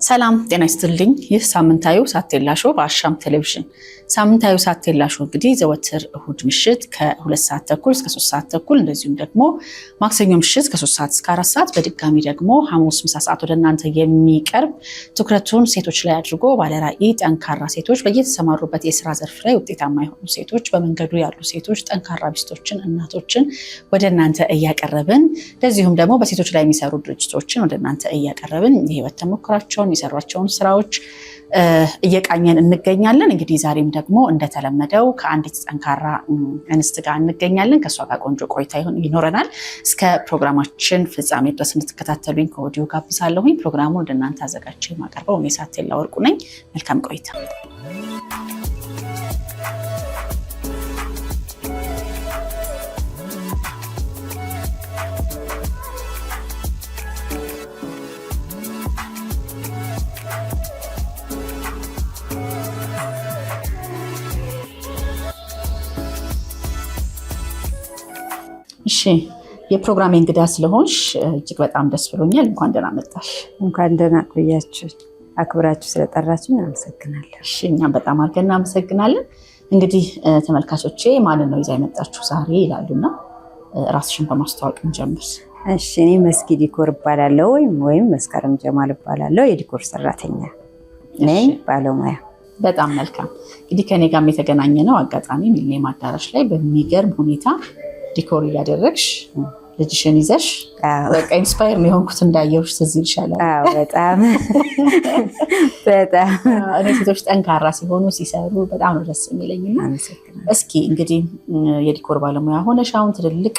ሰላም ጤና ይስጥልኝ። ይህ ሳምንታዊ ሳቴላ ሾው በአሻም ቴሌቪዥን። ሳምንታዊ ሳቴላ ሾው እንግዲህ ዘወትር እሁድ ምሽት ከ2 ሰዓት ተኩል እስከ 3 ሰዓት ተኩል እንደዚሁም ደግሞ ማክሰኞ ምሽት ከ3 ሰዓት እስከ 4 ሰዓት በድጋሚ ደግሞ ሐሙስ ምሳ ሰዓት ወደ እናንተ የሚቀርብ ትኩረቱን ሴቶች ላይ አድርጎ ባለራዕይ ጠንካራ ሴቶች በየተሰማሩበት የስራ ዘርፍ ላይ ውጤታማ የሆኑ ሴቶች፣ በመንገዱ ያሉ ሴቶች፣ ጠንካራ ሚስቶችን፣ እናቶችን ወደ እናንተ እያቀረብን እንደዚሁም ደግሞ በሴቶች ላይ የሚሰሩ ድርጅቶችን ወደ እናንተ እያቀረብን የህይወት ተሞክሯቸውን የሚሰሯቸውን ስራዎች እየቃኘን እንገኛለን። እንግዲህ ዛሬም ደግሞ እንደተለመደው ከአንዲት ጠንካራ እንስት ጋር እንገኛለን። ከሷ ጋር ቆንጆ ቆይታ ይኖረናል። እስከ ፕሮግራማችን ፍጻሜ ድረስ እንድትከታተሉኝ ከወዲሁ ጋብዛለሁኝ። ፕሮግራሙን ወደ እናንተ አዘጋጅቼ የማቀርበው እኔ ሳቴላ ወርቁ ነኝ። መልካም ቆይታ። እሺ የፕሮግራሜ እንግዳ ስለሆንሽ እጅግ በጣም ደስ ብሎኛል። እንኳን ደህና መጣሽ። እንኳን ደህና ቆያችሁ። አክብራችሁ ስለጠራችሁኝ አመሰግናለሁ። እሺ እኛም በጣም አድርገን እናመሰግናለን። እንግዲህ ተመልካቾቼ ማንን ነው ይዛ የመጣችሁ ዛሬ ይላሉና ራስሽን በማስተዋወቅ እንጀምር። እሺ እኔ መስኪ ዲኮር እባላለሁ ወይም መስከረም ጀማል እባላለሁ። የዲኮር ሰራተኛ ነኝ፣ ባለሙያ። በጣም መልካም። እንግዲህ ከኔ ጋርም የተገናኘ ነው አጋጣሚ ሚሊኒየም አዳራሽ ላይ በሚገርም ሁኔታ ዲኮር እያደረግሽ ልጅሽን ይዘሽ በቃ ኢንስፓየር የሆንኩት እንዳየሁሽ ትዝ ይልሻል። በጣም በጣም እኔ ሴቶች ጠንካራ ሲሆኑ ሲሰሩ በጣም ነው ደስ የሚለኝና እስኪ እንግዲህ የዲኮር ባለሙያ ሆነሽ አሁን ትልልቅ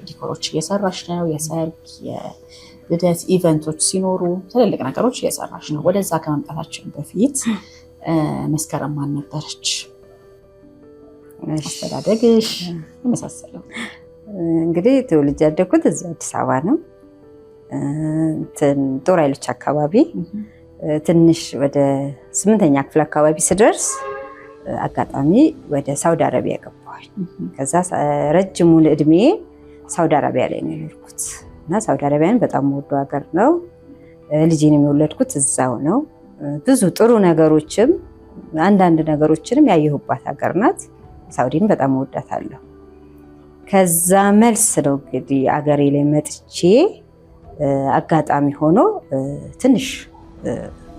ዲኮሮች እየሰራሽ ነው። የሰርግ፣ የልደት ኢቨንቶች ሲኖሩ ትልልቅ ነገሮች እየሰራሽ ነው። ወደዛ ከመምጣታችን በፊት መስከረም ማን ነበረች? አስተዳደግሽ የመሳሰለው? እንግዲህ ትውልጅ ያደግኩት እዚህ አዲስ አበባ ነው። ጦር ኃይሎች አካባቢ ትንሽ ወደ 8ኛ ክፍል አካባቢ ስደርስ አጋጣሚ ወደ ሳውዲ አረቢያ ገባሁ። ከዛ ረጅሙን እድሜ ሳውዲ አረቢያ ላይ ነው የኖርኩት እና ሳውዲ አረቢያን በጣም ወዶ ሀገር ነው። ልጄን የወለድኩት እዛው ነው። ብዙ ጥሩ ነገሮችም አንዳንድ ነገሮችንም ያየሁባት ሀገር ናት። ሳውዲን በጣም ወዳታለሁ። ከዛ መልስ ነው እንግዲህ አገሬ ላይ መጥቼ አጋጣሚ ሆኖ ትንሽ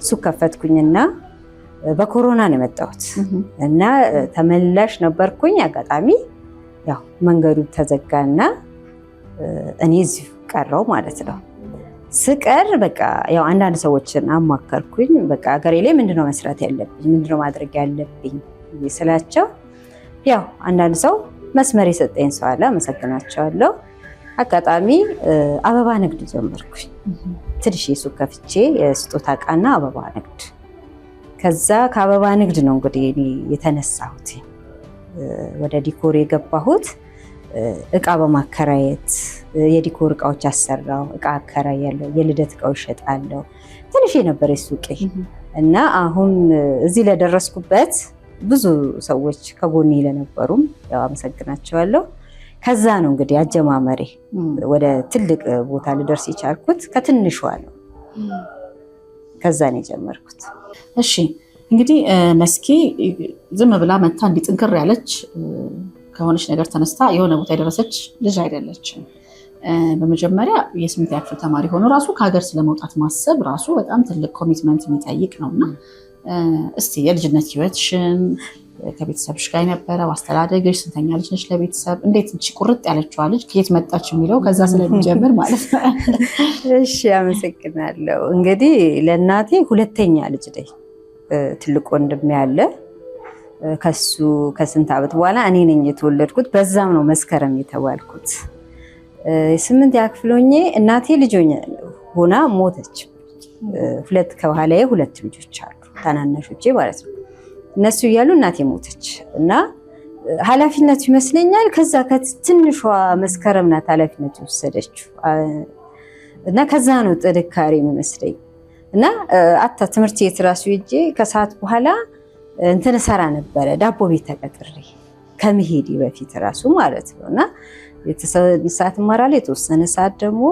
ሱቅ ከፈትኩኝና በኮሮና ነው የመጣሁት እና ተመላሽ ነበርኩኝ። አጋጣሚ ያው መንገዱ ተዘጋና እኔ እዚህ ቀረው ማለት ነው። ስቀር በቃ ያው አንዳንድ ሰዎችን አማከርኩኝ። በቃ አገሬ ላይ ምንድነው መስራት ያለብኝ፣ ምንድነው ማድረግ ያለብኝ ስላቸው ያው አንዳንድ ሰው መስመር የሰጠኝ ሰው አለ፣ አመሰግናቸዋለሁ። አጋጣሚ አበባ ንግድ ጀመርኩኝ። ትንሽ ሱቅ ከፍቼ የስጦታ ዕቃና አበባ ንግድ። ከዛ ከአበባ ንግድ ነው እንግዲህ የተነሳሁት ወደ ዲኮር የገባሁት። ዕቃ በማከራየት የዲኮር ዕቃዎች አሰራው፣ ዕቃ አከራያለሁ፣ የልደት ዕቃዎች እሸጣለሁ። ትንሽ የነበረ ሱቄ እና አሁን እዚህ ለደረስኩበት ብዙ ሰዎች ከጎኔ ለነበሩም ያው አመሰግናቸዋለሁ። ከዛ ነው እንግዲህ አጀማመሬ ወደ ትልቅ ቦታ ልደርስ የቻልኩት ከትንሿ ነው። ከዛ ነው የጀመርኩት። እሺ እንግዲህ መስኪ ዝም ብላ መታ እንዲህ ጥንክር ያለች ከሆነች ነገር ተነስታ የሆነ ቦታ የደረሰች ልጅ አይደለችም። በመጀመሪያ የ8ኛ ክፍል ተማሪ ሆኖ ራሱ ከሀገር ስለመውጣት ማሰብ ራሱ በጣም ትልቅ ኮሚትመንት የሚጠይቅ ነውና እስቲ የልጅነት ህይወትሽን ከቤተሰብሽ ጋር የነበረው አስተዳደግሽ፣ ስንተኛ ልጅ ነሽ ለቤተሰብ፣ እንዴት እንቺ ቁርጥ ያለችዋ ልጅ ከየት መጣች የሚለው ከዛ ስለሚጀምር ማለት ነው። እሺ አመሰግናለሁ። እንግዲህ ለእናቴ ሁለተኛ ልጅ ነኝ። ትልቅ ወንድሜ ያለ ከሱ ከስንት ዓመት በኋላ እኔ ነኝ የተወለድኩት። በዛም ነው መስከረም የተባልኩት። 8ኛ ክፍል ሆኜ እናቴ ልጅ ሆና ሞተች። ከኋላዬ 2 ልጆች አሉ ታናናሾቼ ማለት ነው። እነሱ እያሉ እናቴ ሞተች እና ኃላፊነቱ ይመስለኛል ከዛ ከትንሿ መስከረም ናት ኃላፊነቱ የወሰደችው እና ከዛ ነው ጥንካሬ የሚመስለኝ እና አታ ትምህርት ቤት ራሱ ሄጄ ከሰዓት በኋላ እንትን እሰራ ነበረ ዳቦ ቤት ተቀጥሬ ከመሄዴ በፊት ራሱ ማለት ነው እና የተወሰነ ሰዓት እማራለሁ፣ የተወሰነ ሰዓት ደግሞ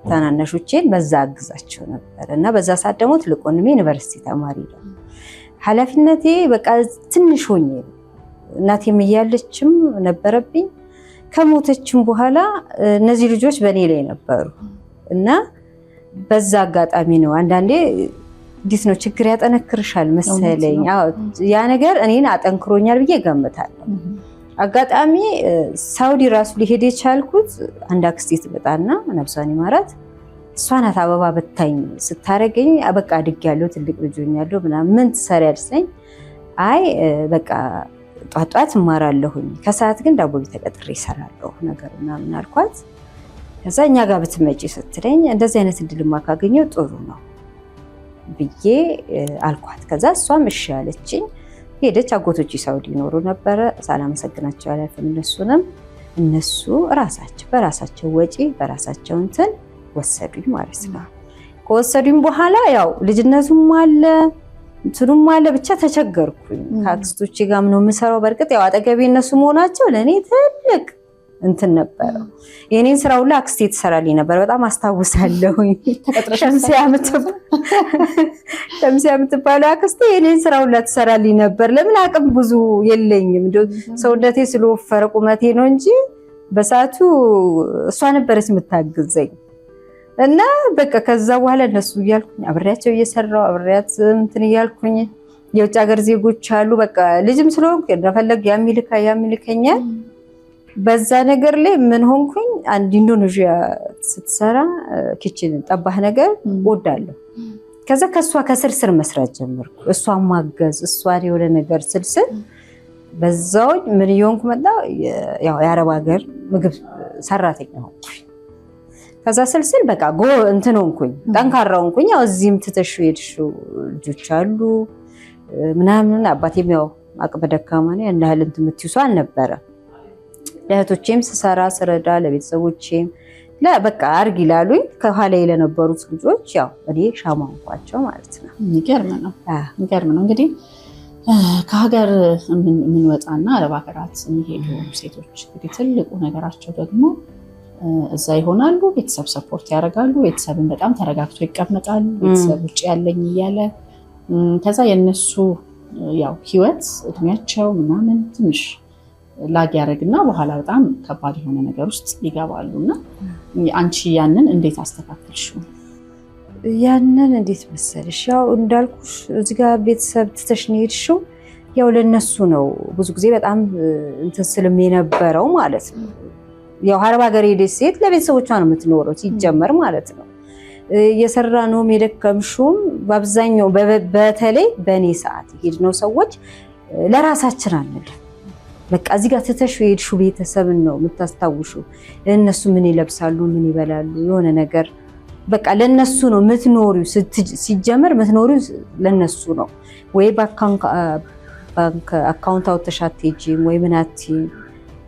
ታናናሾቼን በዛ አግዛቸው ነበር እና በዛ ሰዓት ደግሞ ትልቅ ወንድሜ ዩኒቨርሲቲ ተማሪ ነው። ኃላፊነቴ በቃ ትንሽ ሆኜ እናቴም እያለችም ነበረብኝ። ከሞተችም በኋላ እነዚህ ልጆች በእኔ ላይ ነበሩ እና በዛ አጋጣሚ ነው አንዳንዴ እንዴት ነው ችግር ያጠነክርሻል መሰለኝ። ያ ነገር እኔን አጠንክሮኛል ብዬ እገምታለሁ። አጋጣሚ ሳውዲ ራሱ ሊሄድ የቻልኩት አንድ አክስቴ ትመጣና ነፍሷን ይማራት እሷ ናት አበባ በታኝ ስታረገኝ በቃ አድጌያለሁ ትልቅ ልጅ ሆኛለሁ ምናምን ምን ትሰሪያለሽ ነኝ አይ በቃ ጧት እማራለሁኝ ከሰዓት ግን ዳቦ ቤት ተቀጥሬ እሰራለሁ ነገር ምናምን አልኳት። ከዛ እኛ ጋር ብትመጪ ስትለኝ እንደዚህ አይነት እድልማ ካገኘው ጥሩ ነው ብዬ አልኳት። ከዛ እሷም እሺ አለችኝ። ሄደች። አጎቶች ሳውዲ ይኖሩ ነበረ ሳላመሰግናቸው አላልፍም። እነሱ ራሳቸው በራሳቸው ወጪ በራሳቸው እንትን ወሰዱኝ ማለት ነው። ከወሰዱኝ በኋላ ያው ልጅነቱም አለ እንትኑም አለ ብቻ ተቸገርኩኝ። ከአክስቶቼ ጋር ነው የምሰራው። በእርግጥ ያው አጠገቤ እነሱ መሆናቸው ለእኔ ትልቅ እንትን ነበረ። የኔን ስራ ሁሉ አክስቴ ትሰራልኝ ነበር። በጣም አስታውሳለሁኝ። ሸምሲያ የምትባለው አክስቴ የኔን ስራ ሁሉ ትሰራልኝ ነበር። ለምን አቅም ብዙ የለኝም ሰውነቴ ስለወፈረ ቁመቴ ነው እንጂ በሰዓቱ እሷ ነበረች የምታግዘኝ እና በቃ ከዛ በኋላ እነሱ እያልኩኝ አብሬያቸው እየሰራው አብሬያት እንትን እያልኩኝ የውጭ ሀገር ዜጎች አሉ። በቃ ልጅም ስለሆንኩ እንደፈለግ ያሚልከኛል። በዛ ነገር ላይ ምን ሆንኩኝ አንድ ኢንዶኔዥያ ስትሰራ ኪችን ጠባህ ነገር ወዳለሁ። ከዛ ከሷ ከስርስር መስራት ጀመርኩ። እሷን ማገዝ እሷን የሆነ ነገር ስልስል በዛው ምን ይሆንኩ መጣ ያው የአረብ ሀገር ምግብ ሰራተኛ ሆንኩኝ። ከዛ ስልስል በቃ እንትን ሆንኩኝ ጠንካራ ሆንኩኝ። ያው እዚህም ትተሹ ሄድሽው ልጆች አሉ ምናምን አባቴም ያው አቅመ ደካማ ነው ያን ያህል እንትን የምትይው ሰው አልነበረ። ለእህቶቼም ስሰራ ስረዳ ለቤተሰቦቼም በቃ አርግ ይላሉኝ። ከኋላ ለነበሩት ልጆች ያው እኔ ሻማ ሆንኳቸው ማለት ነው። የሚገርም ነው። እንግዲህ ከሀገር የምንወጣና አረብ ሀገራት የሚሄዱ ሴቶች እንግዲህ ትልቁ ነገራቸው ደግሞ እዛ ይሆናሉ፣ ቤተሰብ ሰፖርት ያደርጋሉ፣ ቤተሰብን በጣም ተረጋግቶ ይቀመጣሉ፣ ቤተሰብ ውጭ ያለኝ እያለ ከዛ የነሱ ያው ህይወት እድሜያቸው ምናምን ትንሽ ላግ ያደርግና በኋላ በጣም ከባድ የሆነ ነገር ውስጥ ይገባሉና አንቺ ያንን እንዴት አስተካክልሽው? ያንን እንዴት መሰለሽ ያው እንዳልኩሽ እዚህ ጋር ቤተሰብ ትተሽ ነው የሄድሽው። ያው ለነሱ ነው ብዙ ጊዜ በጣም እንትን ስልም የነበረው ማለት ነው። ያው አረብ ሀገር ሄደች ሴት ለቤተሰቦቿ ነው የምትኖረው ሲጀመር ማለት ነው። የሰራ ነው የደከምሽውም በአብዛኛው በተለይ በእኔ ሰዓት ሄድነው ሰዎች ለራሳችን አንል በቃ እዚህ ጋር ትተሽ የሄድሽው ቤተሰብን ነው የምታስታውሽው። እነሱ ምን ይለብሳሉ ምን ይበላሉ የሆነ ነገር በቃ ለነሱ ነው የምትኖሪው። ሲጀመር የምትኖሪው ለነሱ ነው። ወይ ባንክ አካውንት አውጥተሽ አትሄጂም ወይ ምን አትይም።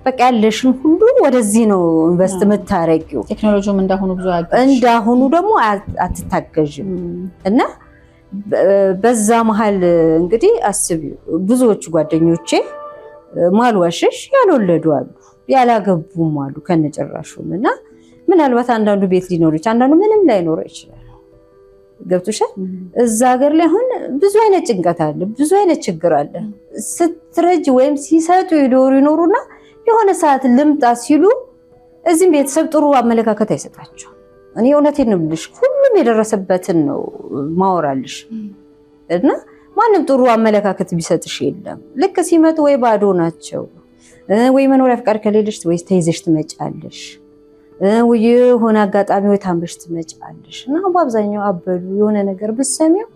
በቃ ያለሽን ሁሉ ወደዚህ ነው ኢንቨስት የምታረጊው። ቴክኖሎጂም እንዳሁኑ ብዙ እንዳሁኑ ደግሞ አትታገዥም እና በዛ መሀል እንግዲህ አስቢው ብዙዎቹ ጓደኞቼ ማልዋሽሽ ያልወለዱ አሉ ያላገቡም አሉ ከነጨራሹም እና ምናልባት አንዳንዱ ቤት ሊኖር ይችላል፣ አንዳንዱ ምንም ላይኖር ይችላል። ገብቶሻል? እዛ ሀገር ላይ አሁን ብዙ አይነት ጭንቀት አለ፣ ብዙ አይነት ችግር አለ። ስትረጅ ወይም ሲሰጡ ይኖሩና የሆነ ሰዓት ልምጣ ሲሉ እዚህም ቤተሰብ ጥሩ አመለካከት አይሰጣቸው። እኔ እውነቴን ነው የምልሽ፣ ሁሉም የደረሰበትን ነው ማወራልሽ እና ማንም ጥሩ አመለካከት ቢሰጥሽ የለም። ልክ ሲመጡ ወይ ባዶ ናቸው ወይ መኖሪያ ፍቃድ ከሌለሽ ወይ ተይዘሽ ትመጫለሽ ወይ የሆነ አጋጣሚ ወይ ታምበሽ ትመጫለሽ እና በአብዛኛው አበሉ የሆነ ነገር ብትሰሚው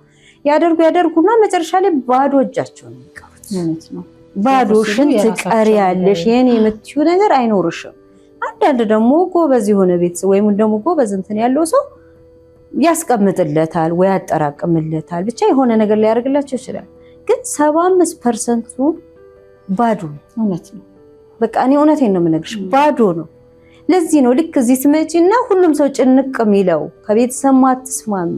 ያደርጉና መጨረሻ ላይ ባዶ እጃቸው ነው የሚቀሩት። እውነት ነው። ባዶሽን ትቀሪያለሽ። የኔ የምትይው ነገር አይኖርሽም። አንዳንድ ደግሞ ጎበዝ የሆነ ቤተሰብ ወይም ደግሞ ጎበዝ እንትን ያለው ሰው ያስቀምጥለታል ወይ ያጠራቅምለታል፣ ብቻ የሆነ ነገር ሊያደርግላቸው ይችላል። ግን 75% ባዶ እውነት ነው። በቃ እኔ እውነቴን ነው የምነግርሽ፣ ባዶ ነው። ለዚህ ነው ልክ እዚህ ትመጪና ሁሉም ሰው ጭንቅ የሚለው ከቤተሰብ ማትስማሚ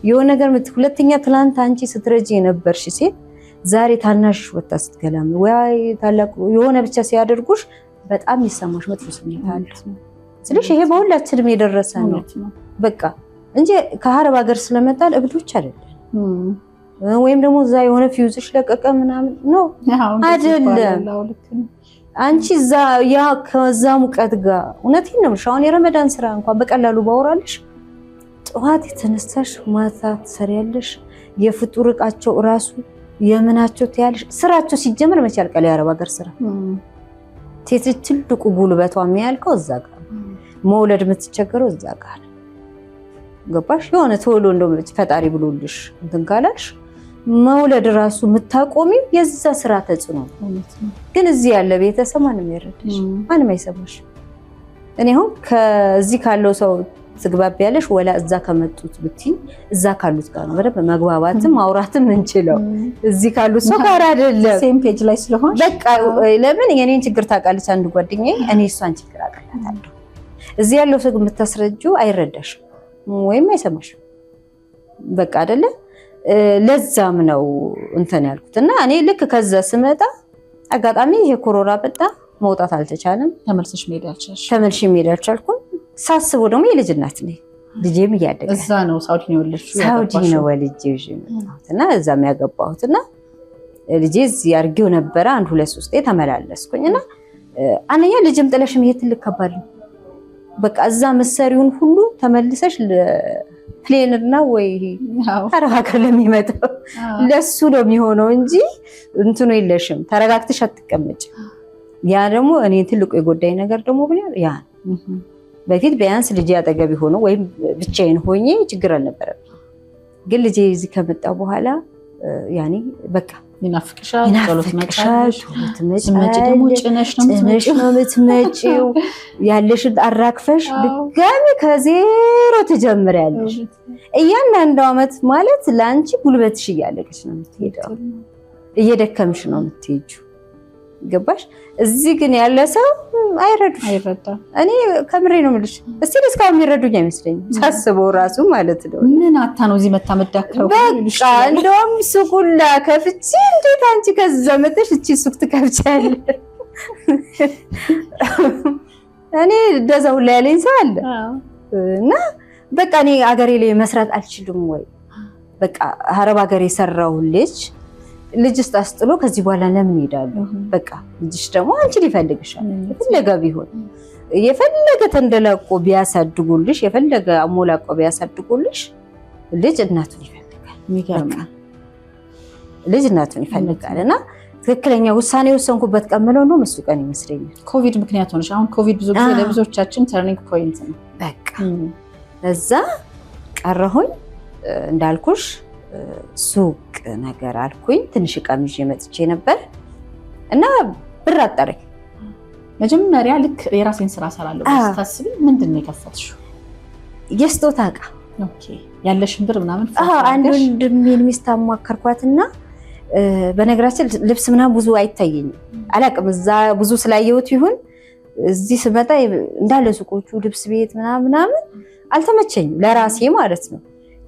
የሆነ ነገር ሁለተኛ ትላንት አንቺ ስትረጂ የነበርሽ ሴት ዛሬ ታናሽ ወጣ ስትገላም ወይ ታላቁ የሆነ ብቻ ሲያደርጉሽ በጣም ይሰማሽ መጥፎ ስሜት አለ። ስለዚህ ይሄ በሁላችንም የደረሰ ነው በቃ እንጂ ከአረብ ሀገር ስለመጣል እብዶች አይደለም። ወይም ደግሞ እዛ የሆነ ፊውዝሽ ለቀቀ ምናምን ነው አይደለም። አንቺ እዛ ያ ከዛ ሙቀት ጋር እውነቴን ነው አሁን የረመዳን ስራ እንኳን በቀላሉ ባወራልሽ ጠዋት የተነሳሽ ማታ ትሰሪያለሽ። የፍጡር እቃቸው እራሱ የምናቸው ትያለሽ። ስራቸው ሲጀመር መቼ ያልቃል? የአረብ ሀገር ስራ ትልቁ ጉልበቷ የሚያልቀው እዛ ጋር፣ መውለድ የምትቸገረው እዛ ጋር ገባሽ? የሆነ ቶሎ እንደው ፈጣሪ ብሎልሽ እንትን ካላልሽ መውለድ ራሱ የምታቆሚው የዛ ስራ ተጽዕኖ። ግን እዚህ ያለ ቤተሰብ ማንም ይረዳሽ፣ ማንም አይሰማሽ። እኔ አሁን ከዚህ ካለው ሰው ትግባቢያለሽ ወላ እዛ ከመጡት ብትይ እዛ ካሉት ጋር ነው በደንብ መግባባትም ማውራትም እንችለው። እዚህ ካሉት ሰው ጋር አይደለም። ሴም ፔጅ ላይ ስለሆነ በቃ ለምን የኔን ችግር ታውቃለች አንድ ጓደኛዬ፣ እኔ እሷን ችግር አውቃታለሁ። እዚህ ያለው ሰው የምታስረጂው አይረዳሽም ወይም አይሰማሽም። በቃ አይደለ? ለዛም ነው እንትን ያልኩት። እና እኔ ልክ ከዛ ስመጣ አጋጣሚ ይሄ ኮሮና በጣ መውጣት አልተቻለም። ተመልሰሽ መሄድ አልቻልኩም። ሳስበው ደግሞ የልጅ እናት ነኝ። ልጄም እያደገ እዛ ነው ሳውዲ ነው የወለድሽው? ሳውዲ ነው ወልጄ እና እዛም ያገባሁት እና ልጄ እዚህ አድርጌው ነበረ 1 2 3 ተመላለስኩኝ። እና አንደኛ ልጅም ጥለሽ መሄድ ትልቅ ከባድ ነው። በቃ እዛ መሰሪውን ሁሉ ተመልሰሽ ፕሌንና ወይ አረብ ሀገር ለሚመጣው ለሱ ነው የሚሆነው እንጂ እንትኑ የለሽም፣ ተረጋግተሽ አትቀመጭ። ያ ደግሞ እኔ ትልቁ የጎዳኝ ነገር ደግሞ ብለው ያ በፊት ቢያንስ ልጄ አጠገብ ሆኖ ወይም ብቻዬን ሆኜ ችግር አልነበረብኝ። ግን ልጄ እዚህ ከመጣ በኋላ ያኔ በቃ ይናፍቅሻል፣ ጸሎት መጫሽ ትመጪ ደግሞ ጭነሽ ነው የምትመጪው። ያለሽን አራክፈሽ ድጋሚ ከዜሮ ትጀምሪያለሽ። እያንዳንዱ ዓመት ማለት ለአንቺ ጉልበትሽ እያለቀሽ ነው የምትሄደው፣ እየደከምሽ ነው የምትሄጂው። ገባሽ? እዚህ ግን ያለ ሰው አይረዳም። እኔ ከምሬ ነው የምልሽ። እስቲ እስካሁን የሚረዱኝ አይመስለኝም ሳስበው ራሱ ማለት ነው። ምን አታ ነው እዚህ መታ መዳከረው? በቃ እንደውም ሱቁላ ከፍቼ እንዴት አንቺ ከዛ መተሽ እቺ ሱቅ ትከፍቻለሽ? እኔ እንደዛው ላይ ያለኝ ሰው አለ እና በቃ እኔ አገሬ ላይ መስራት አልችልም ወይ በቃ አረብ ሀገር የሰራው ልጅ አስጥሎ ከዚህ በኋላ ለምን ሄዳለሁ? በቃ ልጅሽ ደግሞ አንቺን ይፈልግሻል። የፈለገ ቢሆን የፈለገ ተንደላቆ ቢያሳድጉልሽ የፈለገ አሞላቆ ቢያሳድጉልሽ ልጅ እናቱን ይፈልጋል። የሚገርም ልጅ እናቱን ይፈልጋል። እና ትክክለኛ ውሳኔ የወሰንኩበት ቀምለው ነው እሱ ቀን ይመስለኛል። ኮቪድ ምክንያት ሆነሽ አሁን ኮቪድ ብዙ ጊዜ ለብዙዎቻችን ተርኒንግ ፖይንት ነው። በቃ ለዛ ቀረሁኝ እንዳልኩሽ ሱቅ ነገር አልኩኝ። ትንሽ ቀምዤ መጥቼ ነበር እና ብር አጠረኝ። መጀመሪያ ልክ የራሴን ስራ ሰራለሁ ስታስቢ ምንድን ነው የከፈትሽው? የስጦታ ዕቃ። ኦኬ ያለሽን ብር ምናምን አንድ ወንድሜን ሚስት አማከርኳትና በነገራችን ልብስ ምናምን ብዙ አይታየኝም አላውቅም። እዛ ብዙ ስላየሁት ይሁን እዚህ ስመጣ እንዳለ ሱቆቹ ልብስ ቤት ምናምን አልተመቸኝም ለራሴ ማለት ነው።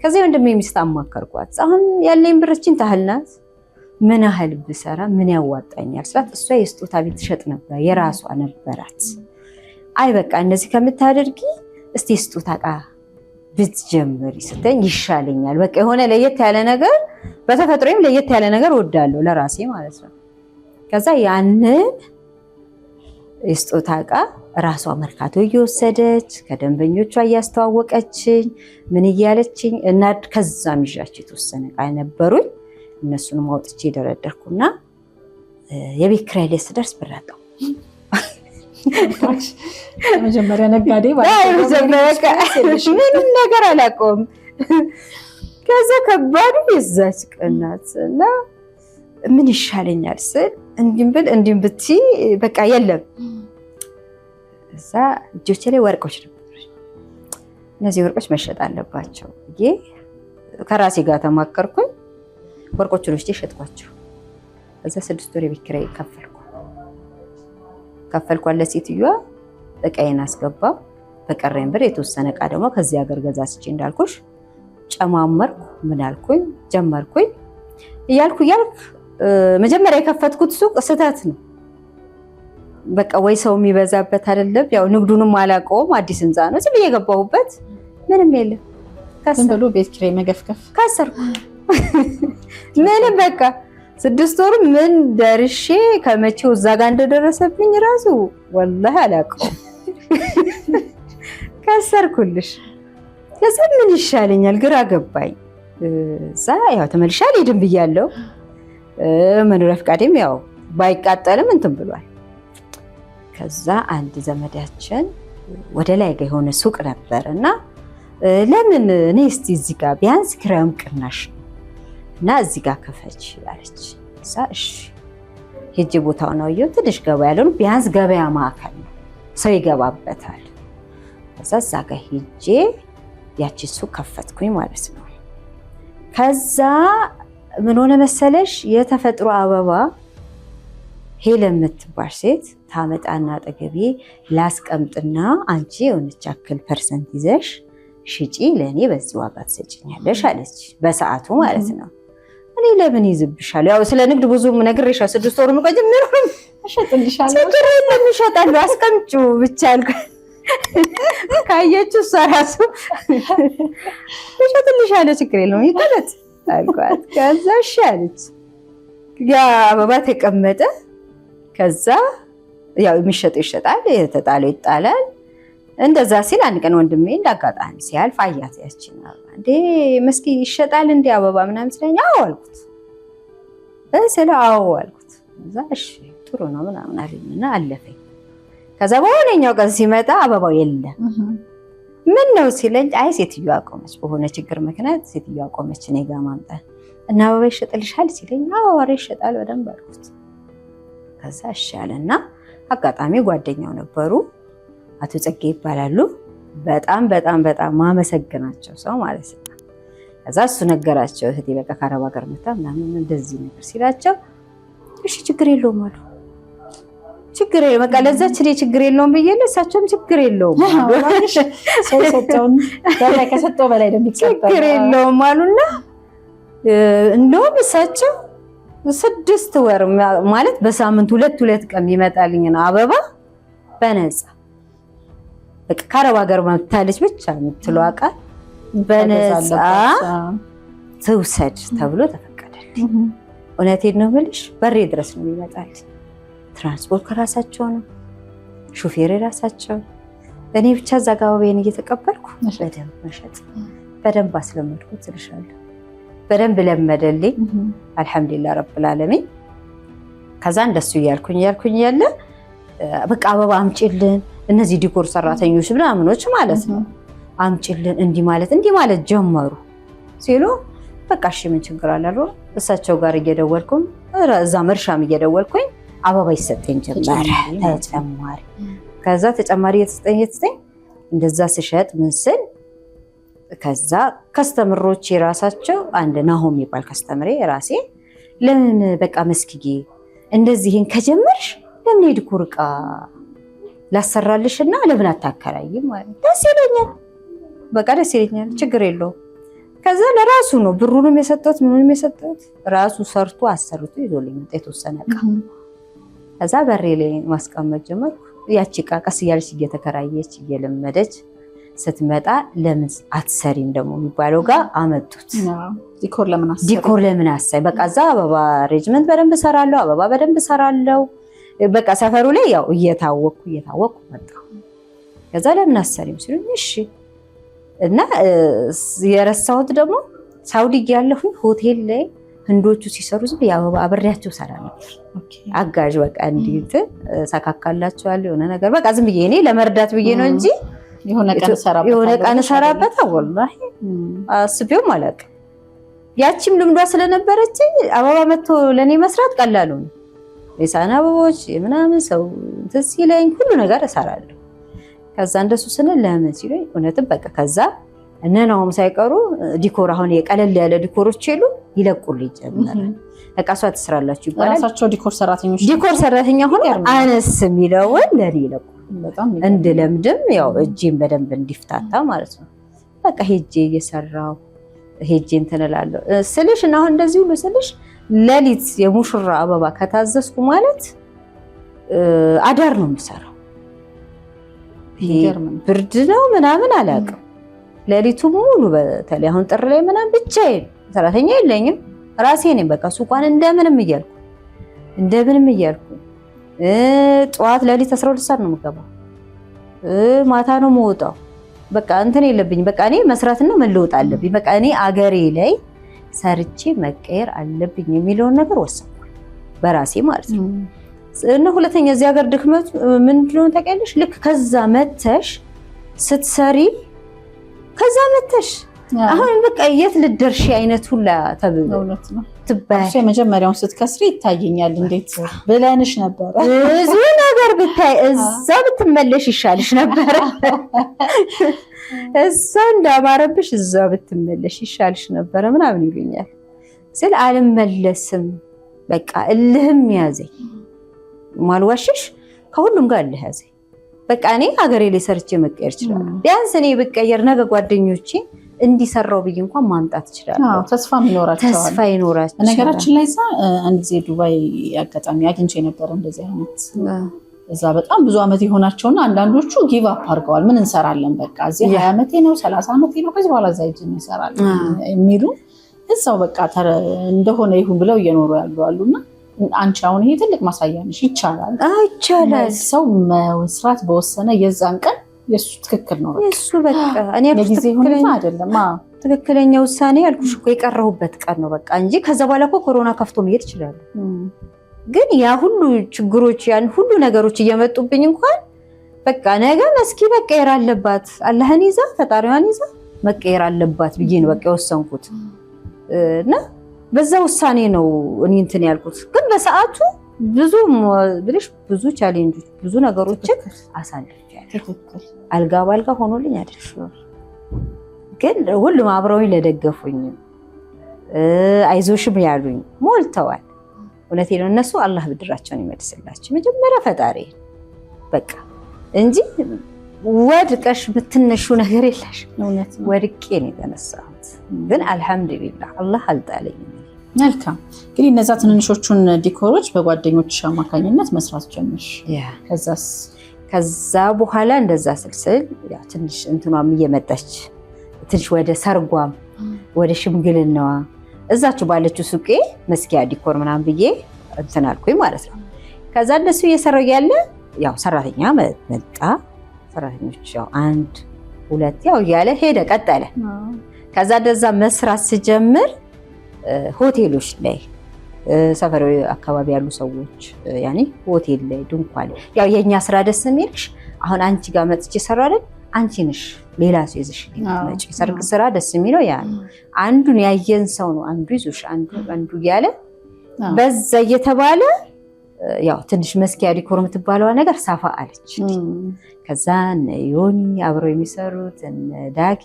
ከዚህ ወንድሜ ሚስት አማከርኳት። አሁን ያለኝ ብርችን ታህልናት ምን ያህል ብሰራ ምን ያዋጣኛል ስላት እሷ የስጦታ ቤት ትሸጥ ነበር የራሷ ነበራት። አይ በቃ እንደዚህ ከምታደርጊ እስቲ የስጦታ ዕቃ ብትጀምሪ ስትኝ ይሻለኛል። በቃ የሆነ ለየት ያለ ነገር በተፈጥሮዬም ለየት ያለ ነገር ወዳለሁ ለራሴ ማለት ነው። ከዛ ያንን የስጦታ ዕቃ ራሷ መርካቶ እየወሰደች ከደንበኞቿ እያስተዋወቀችኝ ምን እያለችኝ እና ከዛም ይዣቸው የተወሰነ ዕቃ ነበሩኝ። እነሱንም አውጥቼ ደረደርኩና የቤት ኪራይ ላይ ስደርስ ብር አጣሁ። መጀመሪያ ነጋዴ ምንም ነገር አላውቀውም። ከዛ ከባዱ የዛች ቀናት እና ምን ይሻለኛል ስል እንዲም ብትይ በቃ የለም። እዛ እጆቼ ላይ ወርቆች ነበር። እነዚህ ወርቆች መሸጥ አለባቸው ብዬ ከራሴ ጋር ተማከርኩኝ። ወርቆቹን ወስጄ ሸጥኳቸው። እዛ 6 ወር የቤት ኪራይ ከፈልኳት ለሴትዮዋ። እቃዬን አስገባው። በቀረኝ ብር የተወሰነ እቃ ደግሞ ከዚህ ሀገር ገዛዝቼ እንዳልኩሽ ጨማመርኩ። ምን አልኩኝ ጀመርኩኝ እያልኩ መጀመሪያ የከፈትኩት ሱቅ ስህተት ነው። በቃ ወይ ሰው የሚበዛበት አይደለም። ያው ንግዱንም አላውቀውም። አዲስ ህንፃ ነው። ዝም ብዬ የገባሁበት ምንም የለም። ዝም ብሎ ቤት ኪራይ መገፍከፍ ከሰርኩ። ምንም በቃ 6 ወር ምን ደርሼ ከመቼው እዛ ጋር እንደደረሰብኝ ራሱ ወላሂ አላውቀውም። ከሰርኩልሽ። ከዛ ምን ይሻለኛል ግራ ገባኝ። እዛ ያው ተመልሼ አልሄድም ብያለሁ። መኖሪያ ፈቃዴም ያው ባይቃጠልም እንትን ብሏል። ከዛ አንድ ዘመዳችን ወደ ላይ ጋር የሆነ ሱቅ ነበር እና ለምን እኔ እስቲ እዚህ ጋር ቢያንስ ኪራዩም ቅናሽ ነው እና እዚህ ጋር ከፈች አለች። እዛ እሺ ሄጄ ቦታው ነው ያየው። ትንሽ ገበያ ያለው ቢያንስ ገበያ ማዕከል ነው፣ ሰው ይገባበታል። እዛ ጋር ሄጄ ያቺ ሱቅ ከፈትኩኝ ማለት ነው። ከዛ ምን ሆነ መሰለሽ የተፈጥሮ አበባ ሄለን የምትባል ሴት ታመጣና አጠገቤ ላስቀምጥና አንቺ የሆነች ያክል ፐርሰንት ይዘሽ ሽጪ ለእኔ በዚህ ዋጋ ትሰጪኛለሽ አለች። በሰዓቱ ማለት ነው። እኔ ለምን ይዝብሻል? ያው ስለ ንግድ ብዙም ነግሬሻለሁ። 6 ወር ምቆይ ምንም እሸጥልሻለሁ። ችግር የለም እሸጣለሁ፣ አስቀምጪው ብቻ አልኳት። ካየችው እሷ ራሱ እሸጥልሻለሁ ችግር የለውም ይቀመጥ አልኳት። ከዛ እሺ አለች። ያ አበባ ተቀመጠ። ከዛ ያው የሚሸጠው ይሸጣል፣ የተጣለው ይጣላል። እንደዛ ሲል አንድ ቀን ወንድሜ እንዳጋጣሚ ሲያልፍ አያት። ያቺን አበባ እንዴ መስኪ ይሸጣል እንዴ አበባ ምናምን ስለኝ አዎ አልኩት። አዎ አልኩት። ከዛ እሺ ጥሩ ነው ምናምን አለኝና አለፈኝ። ከዛ በሆነኛው ቀን ሲመጣ አበባው የለም። ምን ነው ሲለኝ አይ ሴትዮዋ አቆመች፣ በሆነ ችግር ምክንያት ሴትዮዋ አቆመች እኔ ጋር ማምጣት እና አበባ ይሸጥልሻል ሲለኝ አዎ ኧረ ይሸጣል በደንብ አልኩት። ከዛ እሺ አለና አጋጣሚ ጓደኛው ነበሩ፣ አቶ ጸጌ ይባላሉ። በጣም በጣም በጣም ማመሰግናቸው ሰው ማለት ነው። ከዛ እሱ ነገራቸው እህቴ በቃ ከአረብ ሀገር መጣ ምናምን እንደዚህ ነገር ሲላቸው እሺ ችግር የለውም አሉ። ችግር የለውም በቃ ለዛች እኔ ችግር የለውም ብዬሽ እሳቸውም ችግር የለውም አሉ። ሰው ሰጠውን በላይ ከሰጠው በላይ ደግሞ ችግር የለውም አሉና እንደውም እሳቸው 6 ወር ማለት በሳምንት 2 ቀን ይመጣልኝና አበባ በነፃ በቃ ከአረብ ሀገር መጥታለች ብቻ የምትለው ቃል በነፃ ትውሰድ ተብሎ ተፈቀደልኝ። እውነቴን ነው የምልሽ በሬ ድረስ ነው ይመጣል። ትራንስፖርት ከራሳቸው ነው፣ ሹፌር የራሳቸው። እኔ ብቻ እዛ ጋር አበባዬን እየተቀበልኩ በደንብ መሸጥ በደንብ አስለመድኩት እልሻለሁ። በደንብ ለመደልኝ አልሐምዱሊላህ ረብል ዓለሚን። ከዛ እንደሱ እያልኩኝ ያለ በቃ አበባ አምጪልን እነዚህ ዲኮር ሰራተኞች ምናምኖች ማለት ነው አምጪልን እንዲህ ማለት ጀመሩ ሲሉ በቃ እሺ ምን ችግር አለ አሉ። እሳቸው ጋር እየደወልኩም እዛ መርሻም እየደወልኩኝ አበባ ይሰጠኝ ጀመረ ተጨማሪ። ከዛ ተጨማሪ የተሰጠኝ እንደዛ ስሸጥ ምን ስል ከዛ ከስተምሮች የራሳቸው አንድ ናሆም የሚባል ከስተምሬ ራሴ ለምን በቃ መስኪዬ እንደዚህን ከጀመርሽ ለምን የዲኮር ዕቃ ላሰራልሽና ለምን አታከራይም ማለት ደስ ይለኛል። በቃ ደስ ይለኛል ችግር የለውም። ከዛ ለራሱ ነው ብሩንም የሰጠሁት ምኑንም የሰጠሁት ራሱ ሰርቶ አሰርቶ ይዞልኝ መጣ የተወሰነ ዕቃ። ከዛ በሬ ላይ ማስቀመጥ ጀመርኩ። ያቺ ዕቃ ቀስ እያለች እየተከራየች እየለመደች ስትመጣ ለምን አትሰሪም ደግሞ የሚባለው ጋር አመጡት። ዲኮር ለምን አሰሪ በቃ እዛ አበባ ሬጅመንት በደንብ እሰራለሁ፣ አበባ በደንብ እሰራለሁ። በቃ ሰፈሩ ላይ ያው እየታወቅኩ መጣሁ። ከዛ ለምን አሰሪም ሲሉኝ እሺ። እና የረሳሁት ደግሞ ሳውዲ ያለሁኝ ሆቴል ላይ ህንዶቹ ሲሰሩ ዝም የአበባ አብሬያቸው ሰራ ነበር። አጋዥ በቃ እንዴት ሰካካላቸዋለሁ የሆነ ነገር በቃ ዝም ብዬ እኔ ለመርዳት ብዬ ነው እንጂ የሆነ ቀን ሰራበት ወላሂ አስቤው ማለት ያቺም ልምዷ ስለነበረች አበባ መጥቶ ለኔ መስራት ቀላሉ ነው። የሳና አበቦች ምናምን ሰው ትዝ ይለኝ ሁሉ ነገር እሰራለሁ። ከዛ እንደሱ ስንል ለምን ሲሉኝ እውነትም በቃ ከዛ እነናውም ሳይቀሩ ዲኮር አሁን የቀለል ያለ ዲኮሮች የሉ ይለቁልኝ ጀመረ። በቃ እሷ ትስራላችሁ ይባላል። ራሳቸው ዲኮር ሰራተኛ ሆኖ አነስ የሚለውን ለኔ ይለቁ እንድለምድም ያው እጄን በደንብ እንዲፍታታ ማለት ነው። በቃ ሄጄ እየሰራው ሄጄ እንትን እላለሁ ስልሽ እና አሁን እንደዚህ ሁሉ ስልሽ ሌሊት የሙሽራ አበባ ከታዘዝኩ ማለት አዳር ነው የምሰራው። ብርድ ነው ምናምን አላውቅም። ሌሊቱ ሙሉ በተለይ አሁን ጥር ላይ ምናምን ብቻዬን ሰራተኛ የለኝም ራሴ ነኝ። በቃ ሱቋን እንደምንም እያልኩ ጠዋት ሌሊት 12 ሰዓት ነው የምገባው፣ ማታ ነው የምወጣው። በቃ እንትን የለብኝ በቃ እኔ መስራትና መለወጥ አለብኝ። በቃ እኔ አገሬ ላይ ሰርቼ መቀየር አለብኝ የሚለውን ነገር ወሰንኩ በራሴ ማለት ነው። እና ሁለተኛ እዚህ ሀገር ድክመቱ ምንድነው ታውቂያለሽ? ልክ ከዛ መተሽ ስትሰሪ ከዛ መተሽ አሁን በቃ የት ልደርሺ አይነት ሁላ ተብሎ ትባይ መጀመሪያውን ስትከስሪ ይታየኛል። እንዴት ብለንሽ ነበር ብዙ ነገር ብታይ እዛ ብትመለሽ ይሻልሽ ነበር። እዛ እንዳማረብሽ እዛ ብትመለሽ ይሻልሽ ነበር ምናምን ይሉኛል ስል አልመለስም። በቃ እልህም ያዘኝ ማልዋሽሽ ከሁሉም ጋር እልህ ያዘኝ። በቃ እኔ ሀገሬ ላይ ሰርቼ መቀየር ይችላል። ቢያንስ እኔ ብቀየር ነገ ጓደኞቼ እንዲሰራው ብዬ እንኳን ማምጣት ይችላል። ተስፋ ይኖራቸዋል። ነገራችን ላይ አንድ ጊዜ ዱባይ አጋጣሚ አግኝቼ ነበር እንደዚህ አይነት እዛ በጣም ብዙ አመት የሆናቸውና አንዳንዶቹ ጊቭ አፕ አድርገዋል። ምን እንሰራለን በቃ እዚህ 20 አመቴ ነው 30 አመቴ ነው ከዚህ በኋላ እዛ ሂጅ እንሰራለን የሚሉ እዛው በቃ እንደሆነ ይሁን ብለው እየኖሩ ያሉ አሉና አንቺ አሁን ይሄ ትልቅ ማሳያ ነሽ። ይቻላል ሰው መስራት በወሰነ የዛን ቀን የሱ ትክክል ነው። የሱ በቃ እኔ ለጊዜ ሁኔታ አይደለም ትክክለኛ ውሳኔ ያልኩሽ እኮ የቀረሁበት ቀን ነው በቃ እንጂ ከዛ በኋላ እኮ ኮሮና ከፍቶ መሄድ ይችላል። ግን ያ ሁሉ ችግሮች ያን ሁሉ ነገሮች እየመጡብኝ እንኳን በቃ ነገ መስኪ መቀየር አለባት አላህን ይዛ ፈጣሪዋን ይዛ መቀየር አለባት ብዬ ነው በቃ የወሰንኩት እና በዛ ውሳኔ ነው እኔ እንትን ያልኩት። ግን በሰዓቱ ብዙ ቻሌንጆች ብዙ ነገሮችን አሳልፌያለሁ። አልጋ ባልጋ ሆኖልኝ አይደለም። ግን ሁሉም አብረውኝ ለደገፉኝ አይዞሽም ያሉኝ ሞልተዋል። እውነቴ ነው። እነሱ አላህ ብድራቸውን ይመልስላቸው መጀመሪያ ፈጣሪ በቃ እንጂ ወድቀሽ ብትነሹ ነገር የለሽ። ወድቄ ነው የተነሳሁት። ግን አልሐምዱሊላህ አላህ አልጣለኝም። መልካም እንግዲህ እነዛ ትንንሾቹን ዲኮሮች በጓደኞች አማካኝነት መስራት ጀመርሽ። ከዛ በኋላ እንደዛ ስልስል ያው ትንሽ እንትኗም እየመጣች ትንሽ ወደ ሰርጓም ወደ ሽምግልናዋ እዛችሁ ባለችው ሱቄ መስኪያ ዲኮር ምናምን ብዬ እንትን አልኩኝ ማለት ነው። ከዛ እንደሱ እየሰራሁ ያለ ያው ሰራተኛ መጣ። ሰራተኞች ያው 1 2 ያው ያለ ሄደ ቀጠለ። ከዛ እንደዛ መስራት ስጀምር ሆቴሎች ላይ ሰፈር አካባቢ ያሉ ሰዎች ያኔ ሆቴል ላይ ድንኳን ያው የኛ ስራ ደስ የሚልሽ አሁን አንቺ ጋር መጥቼ ሰራለን አንቺ ነሽ ሌላ ሰው ይዘሽ ልትመጪ። ሰርግ ስራ ደስ የሚለው ያ አንዱን ያየን ሰው ነው አንዱ ይዞሽ አንዱ ያለ በዛ እየተባለ ያው ትንሽ መስኪያ ዲኮር የምትባለው ነገር ሳፋ አለች። ከዛ ዮኒ አብረው የሚሰሩት ዳጊ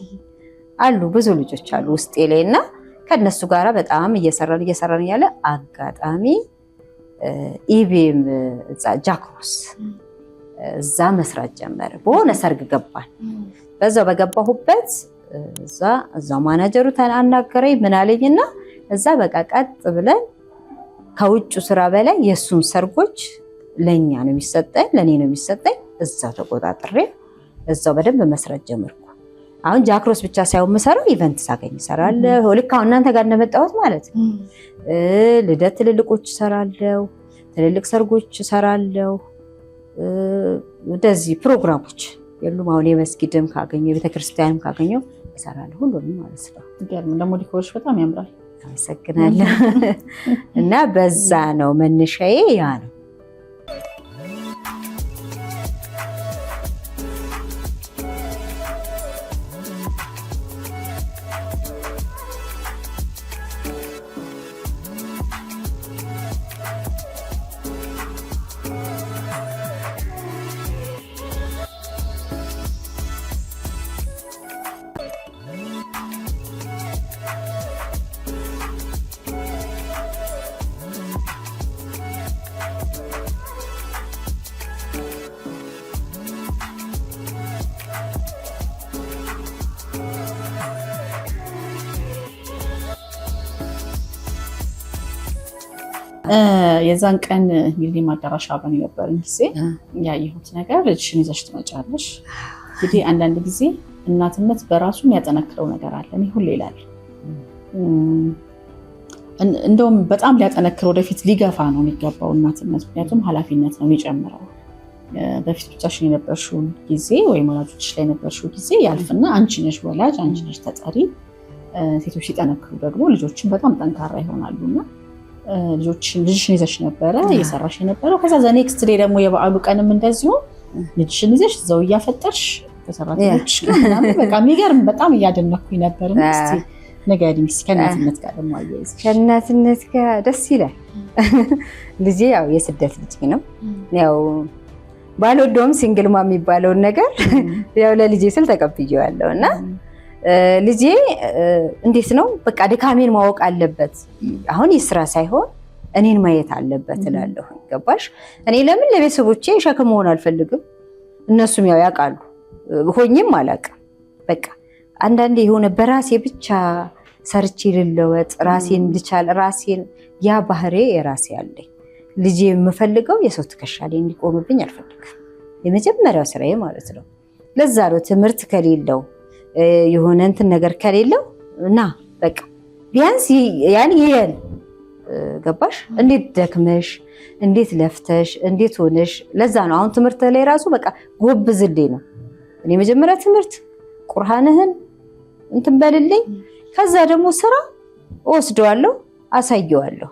አሉ ብዙ ልጆች አሉ ውስጤ ላይና ከነሱ ጋራ በጣም እየሰራን ያለ አጋጣሚ ኢቢኤም ጃክሮስ እዛ መስራት ጀመረ። በሆነ ሰርግ ገባን። በዛው በገባሁበት እዛው ማናጀሩ አናገረኝ ምን አለኝና እዛ በቃ ቀጥ ብለን ከውጭ ስራ በላይ የሱን ሰርጎች ለኛ ነው የሚሰጠኝ ለኔ ነው የሚሰጠኝ። እዛው ተቆጣጥሬ እዛው በደንብ መስራት ጀመርኩ። አሁን ጃክሮስ ብቻ ሳይሆን መሰራው ኢቨንት ሳገኝ እሰራለሁ። ልክ አሁን እናንተ ጋር እንደመጣሁት ማለት ነው። ልደት ትልልቆች እሰራለሁ፣ ትልልቅ ሰርጎች እሰራለሁ። እንደዚህ ፕሮግራሞች የሉም። አሁን የመስጊድም ካገኘው የቤተክርስቲያንም ካገኘው እሰራለሁ ሁሉንም ማለት ነው። ይገርም ደግሞ ዲኮሮች በጣም ያምራል። አመሰግናለሁ። እና በዛ ነው መነሻዬ ያ ነው። የዛን ቀን እንግዲህ ማዳራሻ አብረን የነበርን ጊዜ ያየሁት ነገር ልጅሽን ይዘሽ ትመጫለሽ። እንግዲህ አንዳንድ ጊዜ እናትነት በራሱ የሚያጠነክረው ነገር አለ። እኔ ሁሌ እላለሁ እንደውም በጣም ሊያጠነክር ወደፊት ሊገፋ ነው የሚገባው እናትነት። ምክንያቱም ኃላፊነት ነው የሚጨምረው። በፊት ብቻሽን የነበርሽውን ጊዜ ወይም ወላጆችሽ ላይ የነበርሽው ጊዜ ያልፍና አንቺ ነሽ ወላጅ፣ አንቺ ነሽ ተጠሪ። ሴቶች ሲጠነክሩ ደግሞ ልጆችን በጣም ጠንካራ ይሆናሉና ልጅሽን ይዘሽ ነበረ እየሰራሽ የነበረው። ከዛ ኔክስት ዴይ ደግሞ የበዓሉ ቀንም እንደዚሁ ልጅሽን ይዘሽ እዛው እያፈጠርሽ ከሰራተኞችሽ ጋር ምናምን በቃ የሚገርም በጣም እያደነኩኝ ነበር። እስቲ ንገሪኝ እስኪ ከእናትነት ጋር ደግሞ አያይዘሽ። ከእናትነት ጋር ደስ ይላል። ልጄ ያው የስደት ልጅ ነው። ያው ባልወደውም ሲንግል ማም የሚባለውን ነገር ያው ለልጄ ስል ተቀብዬዋለሁ እና ልጄ እንዴት ነው በቃ ድካሜን ማወቅ አለበት። አሁን የስራ ሳይሆን እኔን ማየት አለበት እላለሁ። ገባሽ? እኔ ለምን ለቤተሰቦቼ ሸክም መሆን አልፈልግም። እነሱም ያው ያውቃሉ፣ ሆኜም አላውቅም። በቃ አንዳንዴ የሆነ በራሴ ብቻ ሰርቼ ልለወጥ፣ ራሴን ልቻል፣ ራሴን ያ ባህሬ የራሴ አለኝ። ልጄ የምፈልገው የሰው ትከሻ ላይ እንዲቆምብኝ አልፈልግም። የመጀመሪያው ስራዬ ማለት ነው። ለዛ ነው ትምህርት ከሌለው የሆነ እንትን ነገር ከሌለው እና በቃ ቢያንስ ያን ይሄን ገባሽ? እንዴት ደክመሽ እንዴት ለፍተሽ እንዴት ሆነሽ። ለዛ ነው አሁን ትምህርት ላይ ራሱ በቃ ጎብዝልኝ ነው። እኔ መጀመሪያ ትምህርት ቁርአንህን እንትን በልልኝ፣ ከዛ ደግሞ ስራ ወስደዋለሁ አሳየዋለሁ።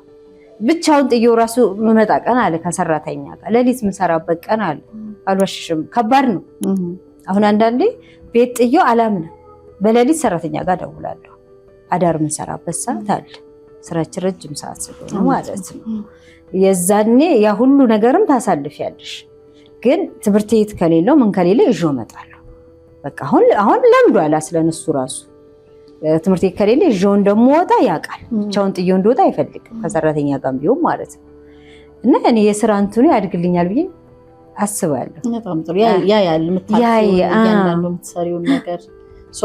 ብቻውን ጥዬው ራሱ መመጣ ቀን አለ ከሰራተኛ ጋር ሌሊት ምሰራበት ቀን አለ። አልዋሽሽም፣ ከባድ ነው። አሁን አንዳንዴ ቤት ጥዬው አላምንም። በሌሊት ሰራተኛ ጋር ደውላለሁ። አዳር ምንሰራበት ሰዓት አለ። ስራችን ረጅም ሰዓት ስለሆነ ማለት ነው። የዛኔ ያ ሁሉ ነገርም ታሳልፊያለሽ። ግን ትምህርት ቤት ከሌለው ምን ከሌለ ይዤው እመጣለሁ። በቃ አሁን ለምዷል ስለነሱ ራሱ ትምህርት ቤት ከሌለ ይዤው እንደምወጣ ያውቃል። ብቻውን ጥዬው እንደወጣ አይፈልግም፣ ከሰራተኛ ጋር ቢሆን ማለት ነው። እና እኔ የስራ እንትኑ ያድግልኛል ብዬ አስባለሁ። በጣም ጥሩ። ያ ያንዳንዱ የምትሰሪውን ነገር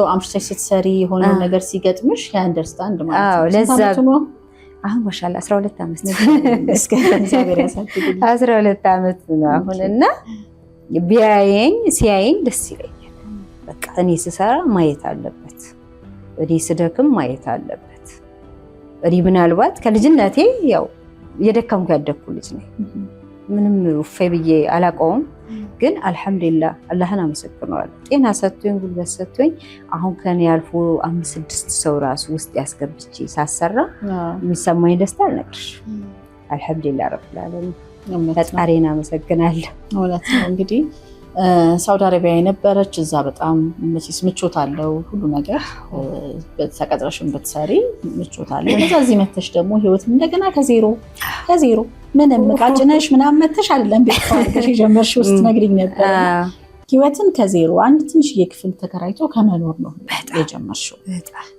አምሽተሽ ስትሰሪ የሆነ ነገር ሲገጥምሽ ያ አንደርስታንድ ማለት ነው። ለዛ አሁን ማሻአላ 12 ዓመት እስከ እግዚአብሔር ያሳድግልኝ 12 ዓመት ነው አሁን። እና ሲያየኝ ደስ ይለኛል። በቃ እኔ ስሰራ ማየት አለበት፣ እኔ ስደክም ማየት አለበት። እኔ ምናልባት ከልጅነቴ ያው እየደከምኩ ያደግኩ ልጅ ነኝ። ምንም ውፋይ ብዬ አላውቀውም። ግን አልሐምዱሊላህ አላህን አመሰግነዋለሁ። ጤና ሰጥቶኝ ጉልበት ሰጥቶኝ አሁን ከኔ ያልፎ 5-6 ሰው ራሱ ውስጥ ያስገብቼ ሳሰራ የሚሰማኝ ደስታ አልነግርሽም። አልሐምዱሊላህ ረብል ዓለሚን ፈጣሪን አመሰግናለሁ። እውነት ነው። እንግዲህ ሳውዲ አረቢያ የነበረች እዛ በጣም ምቾት አለው ሁሉ ነገር። ተቀጥረሽም ብትሰሪ ምቾት አለው። ከዛ እዚህ መተሽ ደግሞ ህይወት እንደገና ከዜሮ ምንም ቃጭነሽ ምናምን መተሽ አይደለም ቤት ተዋርገሽ የጀመርሽው ውስጥ ነግሪኝ ነበር። ህይወትን ከዜሮ አንድ ትንሽዬ ክፍል ተከራይቶ ከመኖር ነው የጀመርሽው።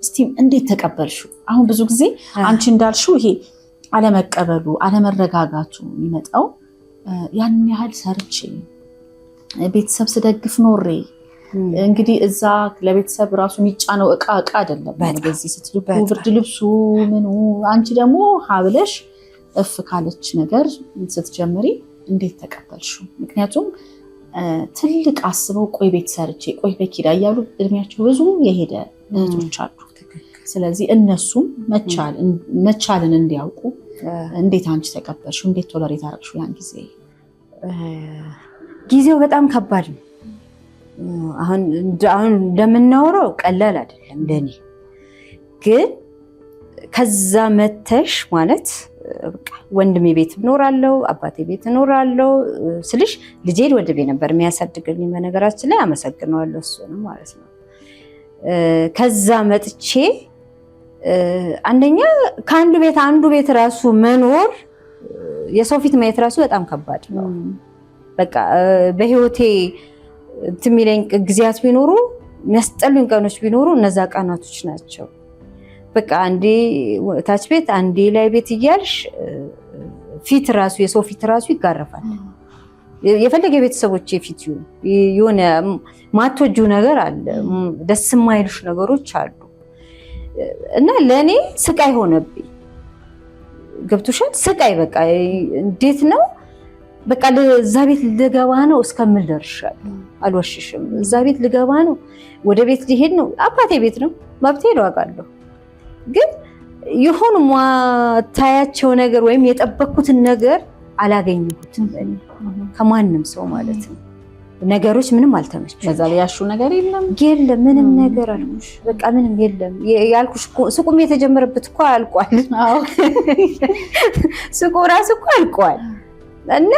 እስቲ እንዴት ተቀበልሽው? አሁን ብዙ ጊዜ አንቺ እንዳልሽው ይሄ አለመቀበሉ አለመረጋጋቱ የሚመጣው ያን ያህል ሰርቼ ቤተሰብ ስደግፍ ኖሬ እንግዲህ እዛ ለቤተሰብ ራሱ የሚጫነው እቃ አይደለም። በዚህ ስትልኩ ብርድ ልብሱ ምኑ አንቺ ደግሞ ሀብለሽ እፍ ካለች ነገር ስትጀምሪ እንዴት ተቀበልሽው? ምክንያቱም ትልቅ አስበው ቆይ ቤት ሰርቼ ቆይ በኪራይ እያሉ እድሜያቸው ብዙ የሄደ እህቶች አሉ። ስለዚህ እነሱም መቻልን እንዲያውቁ እንዴት አንቺ ተቀበልሽው? እንዴት ቶለሬት አደረግሽው? ያን ጊዜው በጣም ከባድ ነው። አሁን እንደምናወራው ቀላል አይደለም ለኔ። ግን ከዛ መተሽ ማለት በቃ ወንድሜ ቤት እኖራለሁ፣ አባቴ ቤት እኖራለሁ ስልሽ ልጄን ወንድሜ ነበር የሚያሳድግልኝ። በነገራችን ላይ አመሰግነዋለሁ እሱንም ማለት ነው። ከዛ መጥቼ አንደኛ ከአንዱ ቤት አንዱ ቤት ራሱ መኖር የሰው ፊት ማየት ራሱ በጣም ከባድ ነው። በቃ በህይወቴ ትሚለኝ ጊዜያት ቢኖሩ የሚያስጠሉኝ ቀኖች ቢኖሩ እነዛ ቀናቶች ናቸው። በቃ አንዴ ታች ቤት አንዴ ላይ ቤት እያልሽ ፊት ራሱ የሰው ፊት ራሱ ይጋረፋል። የፈለገ ቤተሰቦች ፊት የሆነ ማትወጁ ነገር አለ፣ ደስ የማይሉሽ ነገሮች አሉ እና ለኔ ስቃይ ሆነብኝ። ገብቶሻል? ስቃይ በቃ እንዴት ነው በቃ እዛ ቤት ልገባ ነው እስከምል ደርሻለሁ። አልወሽሽም። እዛ ቤት ልገባ ነው፣ ወደ ቤት ሊሄድ ነው። አባቴ ቤት ነው፣ መብቴ ነው አውቃለሁ። ግን የሆኑ ማታያቸው ነገር ወይም የጠበቅኩትን ነገር አላገኘሁትም ከማንም ሰው ማለት ነው። ነገሮች ምንም አልተመቸም። ከዛ ላይ ያሹ ነገር የለም ምንም ነገር አልኩሽ። በቃ ምንም የለም ያልኩሽ። ሱቁም የተጀመረበት እኮ አልቋል። ሱቁ ራሱ እኮ አልቋል። እና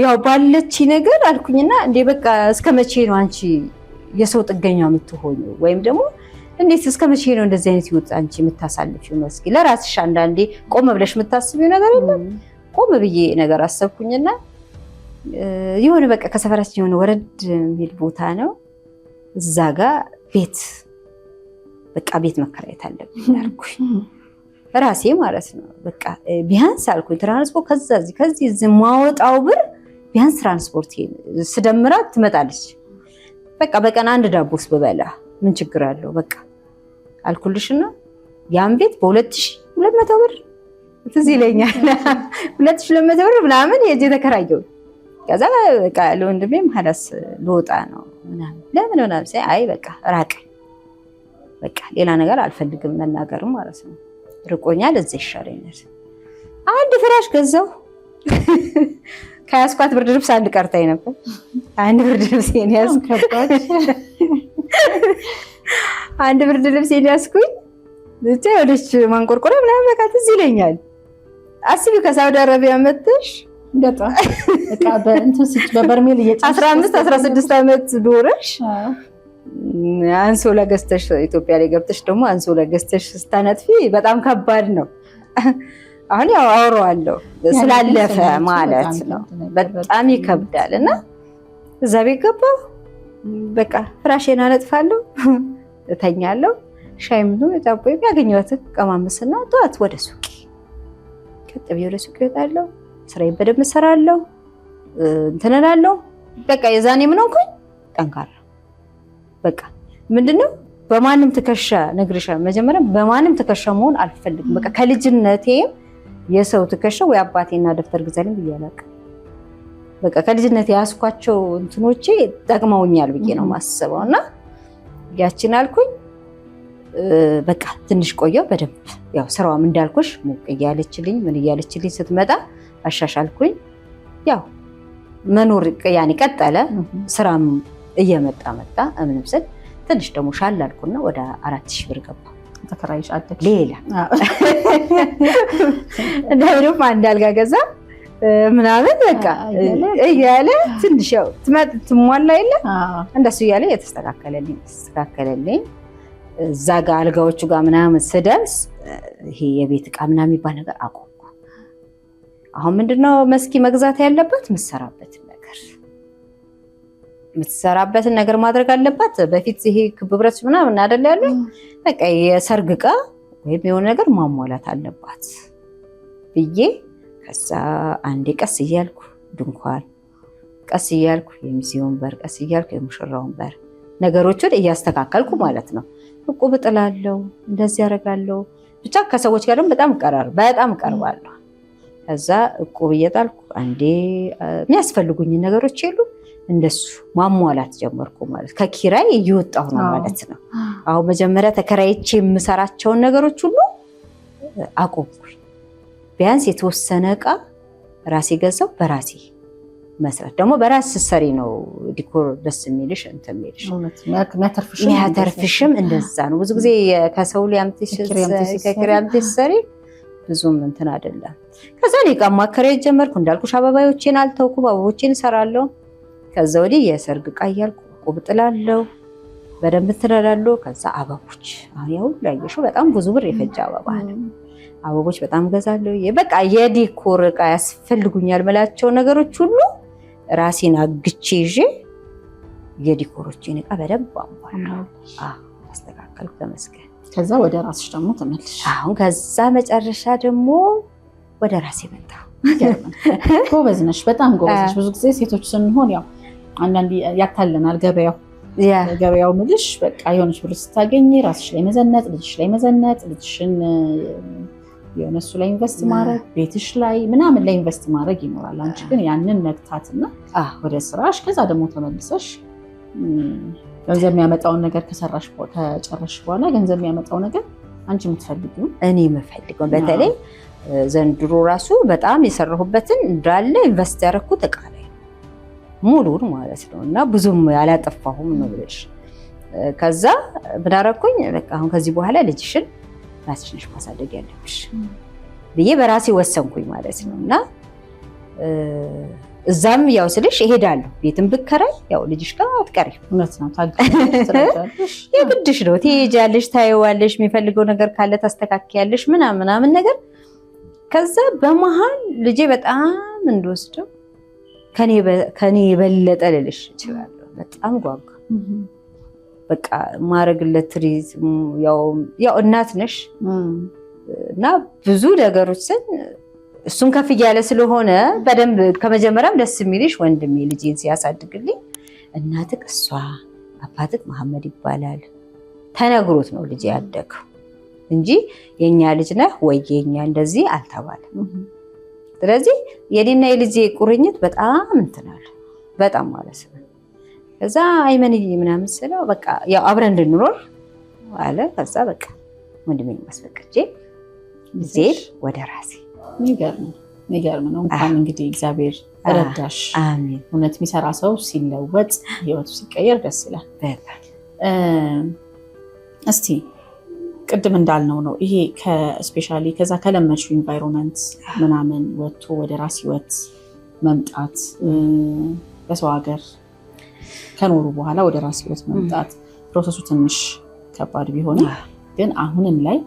ያው ባለች ነገር አልኩኝና እንዴ በቃ እስከ መቼ ነው አንቺ የሰው ጥገኛ የምትሆኚው? ወይም ደግሞ እንዴት እስከ መቼ ነው እንደዚህ አይነት ህይወት አንቺ የምታሳልፊው? መስኪ ለራስሽ አንዳንዴ ቆም ብለሽ የምታስቢው ነገር የለም? ቆም ብዬ ነገር አሰብኩኝና የሆነ በቃ ከሰፈራችን የሆነ ወረድ የሚል ቦታ ነው። እዛ ጋር ቤት መከራየት አለብኝ አልኩኝ ራሴ ማለት ነው። በቃ ቢያንስ አልኩኝ ትራንስፖርት ከዚህ ማወጣው ብር ቢያንስ ትራንስፖርት ስደምራት ትመጣለች። በቃ በቀን አንድ ዳቦስ ብበላ ምን ችግር አለው? በቃ አልኩልሽና ያን ቤት በ2200 ብር ትዝ ይለኛል 2200 ብር ምናምን የጄ ተከራየው። ከዛ በቃ ለወንድሜም ሀላስ ልወጣ ነው ምናምን ለምን ምናምን ሳይ አይ በቃ ራቀኝ። በቃ ሌላ ነገር አልፈልግም መናገርም ማለት ነው። ርቆኛል፣ እዚህ ይሻለኛል። አንድ ፍራሽ ገዛው። ከያዝኳት ብርድ ልብስ አንድ ቀርታኝ ነበር። አንድ ብርድ ልብስ አንድ ብርድ ልብስ ያዝኩኝ። ብቻ ወደች ማንቆርቆሪያ ምናምን በቃ ትዝ ይለኛል። አስቢ ከሳውዲ አረቢያ መጥተሽ በቃ በበርሜል 15-16 ዓመት ዶረሽ አንሶላ ገዝተሽ ኢትዮጵያ ላይ ገብተሽ ደግሞ አንሶላ ገዝተሽ ስታነጥፊ በጣም ከባድ ነው። አሁን ያው አወራዋለሁ ስላለፈ ማለት ነው። በጣም ይከብዳል። እና እዛ ቤት ገባሁ። በቃ ፍራሼን አነጥፋለሁ፣ እተኛለሁ። ሻይ ምን ዳቦ ያገኘሁትን ቀማምስና ጠዋት ወደ ሱቅ ቀጥ ብዬ ወደ ሱቅ እወጣለሁ። ስራዬን በደንብ እሰራለሁ፣ እንትን እላለሁ። በቃ የዛኔ ምን ሆንኩኝ? ጠንካራ። በቃ ምንድነው በማንም ትከሻ ነግርሻ መጀመሪያ በማንም ትከሻ መሆን አልፈልግም። በቃ ከልጅነቴም የሰው ትከሻ ወይ አባቴና ደብተር ግዛልኝ ብዬ አላውቅም። በቃ ከልጅነቴ ያስኳቸው እንትኖቼ ጠቅመውኛል ብዬ ነው የማስበው። እና ያችን አልኩኝ። በቃ ትንሽ ቆየው በደንብ ያው ስራዋም እንዳልኩሽ ሞቅ እያለችልኝ ምን እያለችልኝ ስትመጣ አሻሻልኩኝ። ያው መኖር ያኔ ቀጠለ። ስራም እየመጣ መጣ። ምንም ስል ትንሽ ደግሞ ሻል አልኩና ወደ 4000 ብር ገባ። ተከራይሽ አደግ ሌላ እንደውም አንድ አልጋ ገዛ ምናምን በቃ እያለ ትንሽ ያው ትሟላ የለ እንደሱ እያለ የተስተካከለልኝ እዛ ጋር አልጋዎቹ ጋር ምናምን ስደርስ ይሄ የቤት ዕቃ ምናምን የሚባል ነገር አቆምኩ። አሁን ምንድነው መስኪ መግዛት ያለበት የምትሰራበትን ነገር ማድረግ አለባት። በፊት ይሄ ክብ ብረት ምናምን አይደል ያለ በቃ የሰርግ ዕቃ ወይም የሆነ ነገር ማሟላት አለባት ብዬ ከዛ አንዴ ቀስ እያልኩ ድንኳን፣ ቀስ እያልኩ የሚዜውን በር፣ ቀስ እያልኩ የሙሽራውን በር ነገሮችን እያስተካከልኩ ማለት ነው። እቁብ እጥላለሁ፣ እንደዚህ ያደርጋለሁ። ብቻ ከሰዎች ጋር በጣም እቀርባለሁ። ከዛ እቁብ እየጣልኩ አንዴ የሚያስፈልጉኝ ነገሮች የሉ እንደሱ ማሟላት ጀመርኩ ማለት ከኪራይ እየወጣሁ ነው ማለት ነው። አሁን መጀመሪያ ተከራይቼ የምሰራቸውን ነገሮች ሁሉ አቆምኩኝ። ቢያንስ የተወሰነ ዕቃ ራሴ ገዛው በራሴ መስራት ደግሞ በራስ ሰሪ ነው ዲኮር ደስ የሚልሽ እንትን የሚልሽ የሚያተርፍሽም እንደዛ ነው። ብዙ ጊዜ ከሰው ሊያምጥሽ ከክሪያምጥሽ ሰሪ ብዙም እንትን አይደለም። ከዛ እኔ ዕቃ ማከራየት ጀመርኩ። እንዳልኩሽ አበባዮቼን አልተውኩም፣ አበቦቼን እሰራለሁ። ከዛ ወዲህ የሰርግ ዕቃ እያልኩ እቁብ እጥላለሁ፣ በደንብ ትረዳለሁ። ከዛ አበቦች ያው ላየሽው በጣም ብዙ ብር የፈጀ አበባ ነው። አበቦች በጣም ገዛለሁ። በቃ የዲኮር ዕቃ ያስፈልጉኛል የምላቸው ነገሮች ሁሉ ራሴን አግቼ ይዤ የዲኮሮችን ዕቃ በደንብ አስተካከልኩ። ተመስገን። ከዛ ወደ ራስሽ ደግሞ ተመልሽ። አሁን ከዛ መጨረሻ ደግሞ ወደ ራሴ መጣሁ። ጎበዝ ነሽ፣ በጣም ጎበዝ ነሽ። ብዙ ጊዜ ሴቶች ስንሆን ያው አንዳንዴ ያታለናል ገበያው ምልሽ በቃ የሆነች ብር ስታገኝ ራስሽ ላይ መዘነጥ፣ ልጅሽ ላይ መዘነጥ፣ ልጅሽን የሆነ እሱ ላይ ኢንቨስት ማድረግ ቤትሽ ላይ ምናምን ላይ ኢንቨስት ማድረግ ይኖራል። አንቺ ግን ያንን መግታትና ወደ ስራሽ ከዛ ደግሞ ተመልሰሽ ገንዘብ የሚያመጣውን ነገር ከጨረሽ በኋላ ገንዘብ የሚያመጣው ነገር አንቺ የምትፈልጊው እኔ የምፈልገው በተለይ ዘንድሮ ራሱ በጣም የሰራሁበትን እንዳለ ኢንቨስት ያደረኩት እቃ ላይ ሙሉን ማለት ነው እና ብዙም ያላጠፋሁም ነው ብለሽ ከዛ ምን አደረኩኝ በቃ አሁን ከዚህ በኋላ ልጅሽን ራስሽ ነሽ ማሳደግ ያለብሽ ብዬ በራሴ ወሰንኩኝ ማለት ነው እና እዛም ያው ስልሽ እሄዳለሁ ቤትም ብከራይ ያው ልጅሽ ጋር አትቀሪም እውነት ነው ታግዛለሽ የግድሽ ነው ትሄጃለሽ ታየዋለሽ የሚፈልገው ነገር ካለ ታስተካክያለሽ ምናምን ነገር ከዛ በመሃል ልጄ በጣም እንደወስደው ከኔ የበለጠ ልልሽ እችላለሁ በጣም ጓጓ በቃ ማረግለት ትሪዝ ያው እናት ነሽ እና ብዙ ነገሮችን እሱን ከፍ እያለ ስለሆነ በደንብ ከመጀመሪያም ደስ የሚልሽ ወንድሜ ልጄን ሲያሳድግልኝ እናትህ እሷ አባትህ መሐመድ ይባላል ተነግሮት ነው ልጄ ያደገው እንጂ የኛ ልጅ ነህ ወይ የኛ እንደዚህ አልተባለም። ስለዚህ የኔና የልጄ ቁርኝት በጣም እንትናል በጣም ማለት ነው። ከዛ አይመንዬ ምናምን ስለው በቃ ያው አብረን እንድንኖር አለ። ከዛ በቃ ወንድሜን ማስፈቀጄ ዜድ ወደ ራሴ የሚገርም ነው። እንኳን እንግዲህ እግዚአብሔር ረዳሽ። አሜን። እውነት የሚሰራ ሰው ሲለወጥ ህይወቱ ሲቀየር ደስ ይላል። እስቲ ቅድም እንዳልነው ነው ይሄ ከስፔሻሊ ከዛ ከለመድሽው ኢንቫይሮንመንት ምናምን ወጥቶ ወደ ራስ ህይወት መምጣት በሰው ሀገር ከኖሩ በኋላ ወደ ራስ ህይወት መምጣት ፕሮሰሱ ትንሽ ከባድ ቢሆንም ግን አሁንም ላይ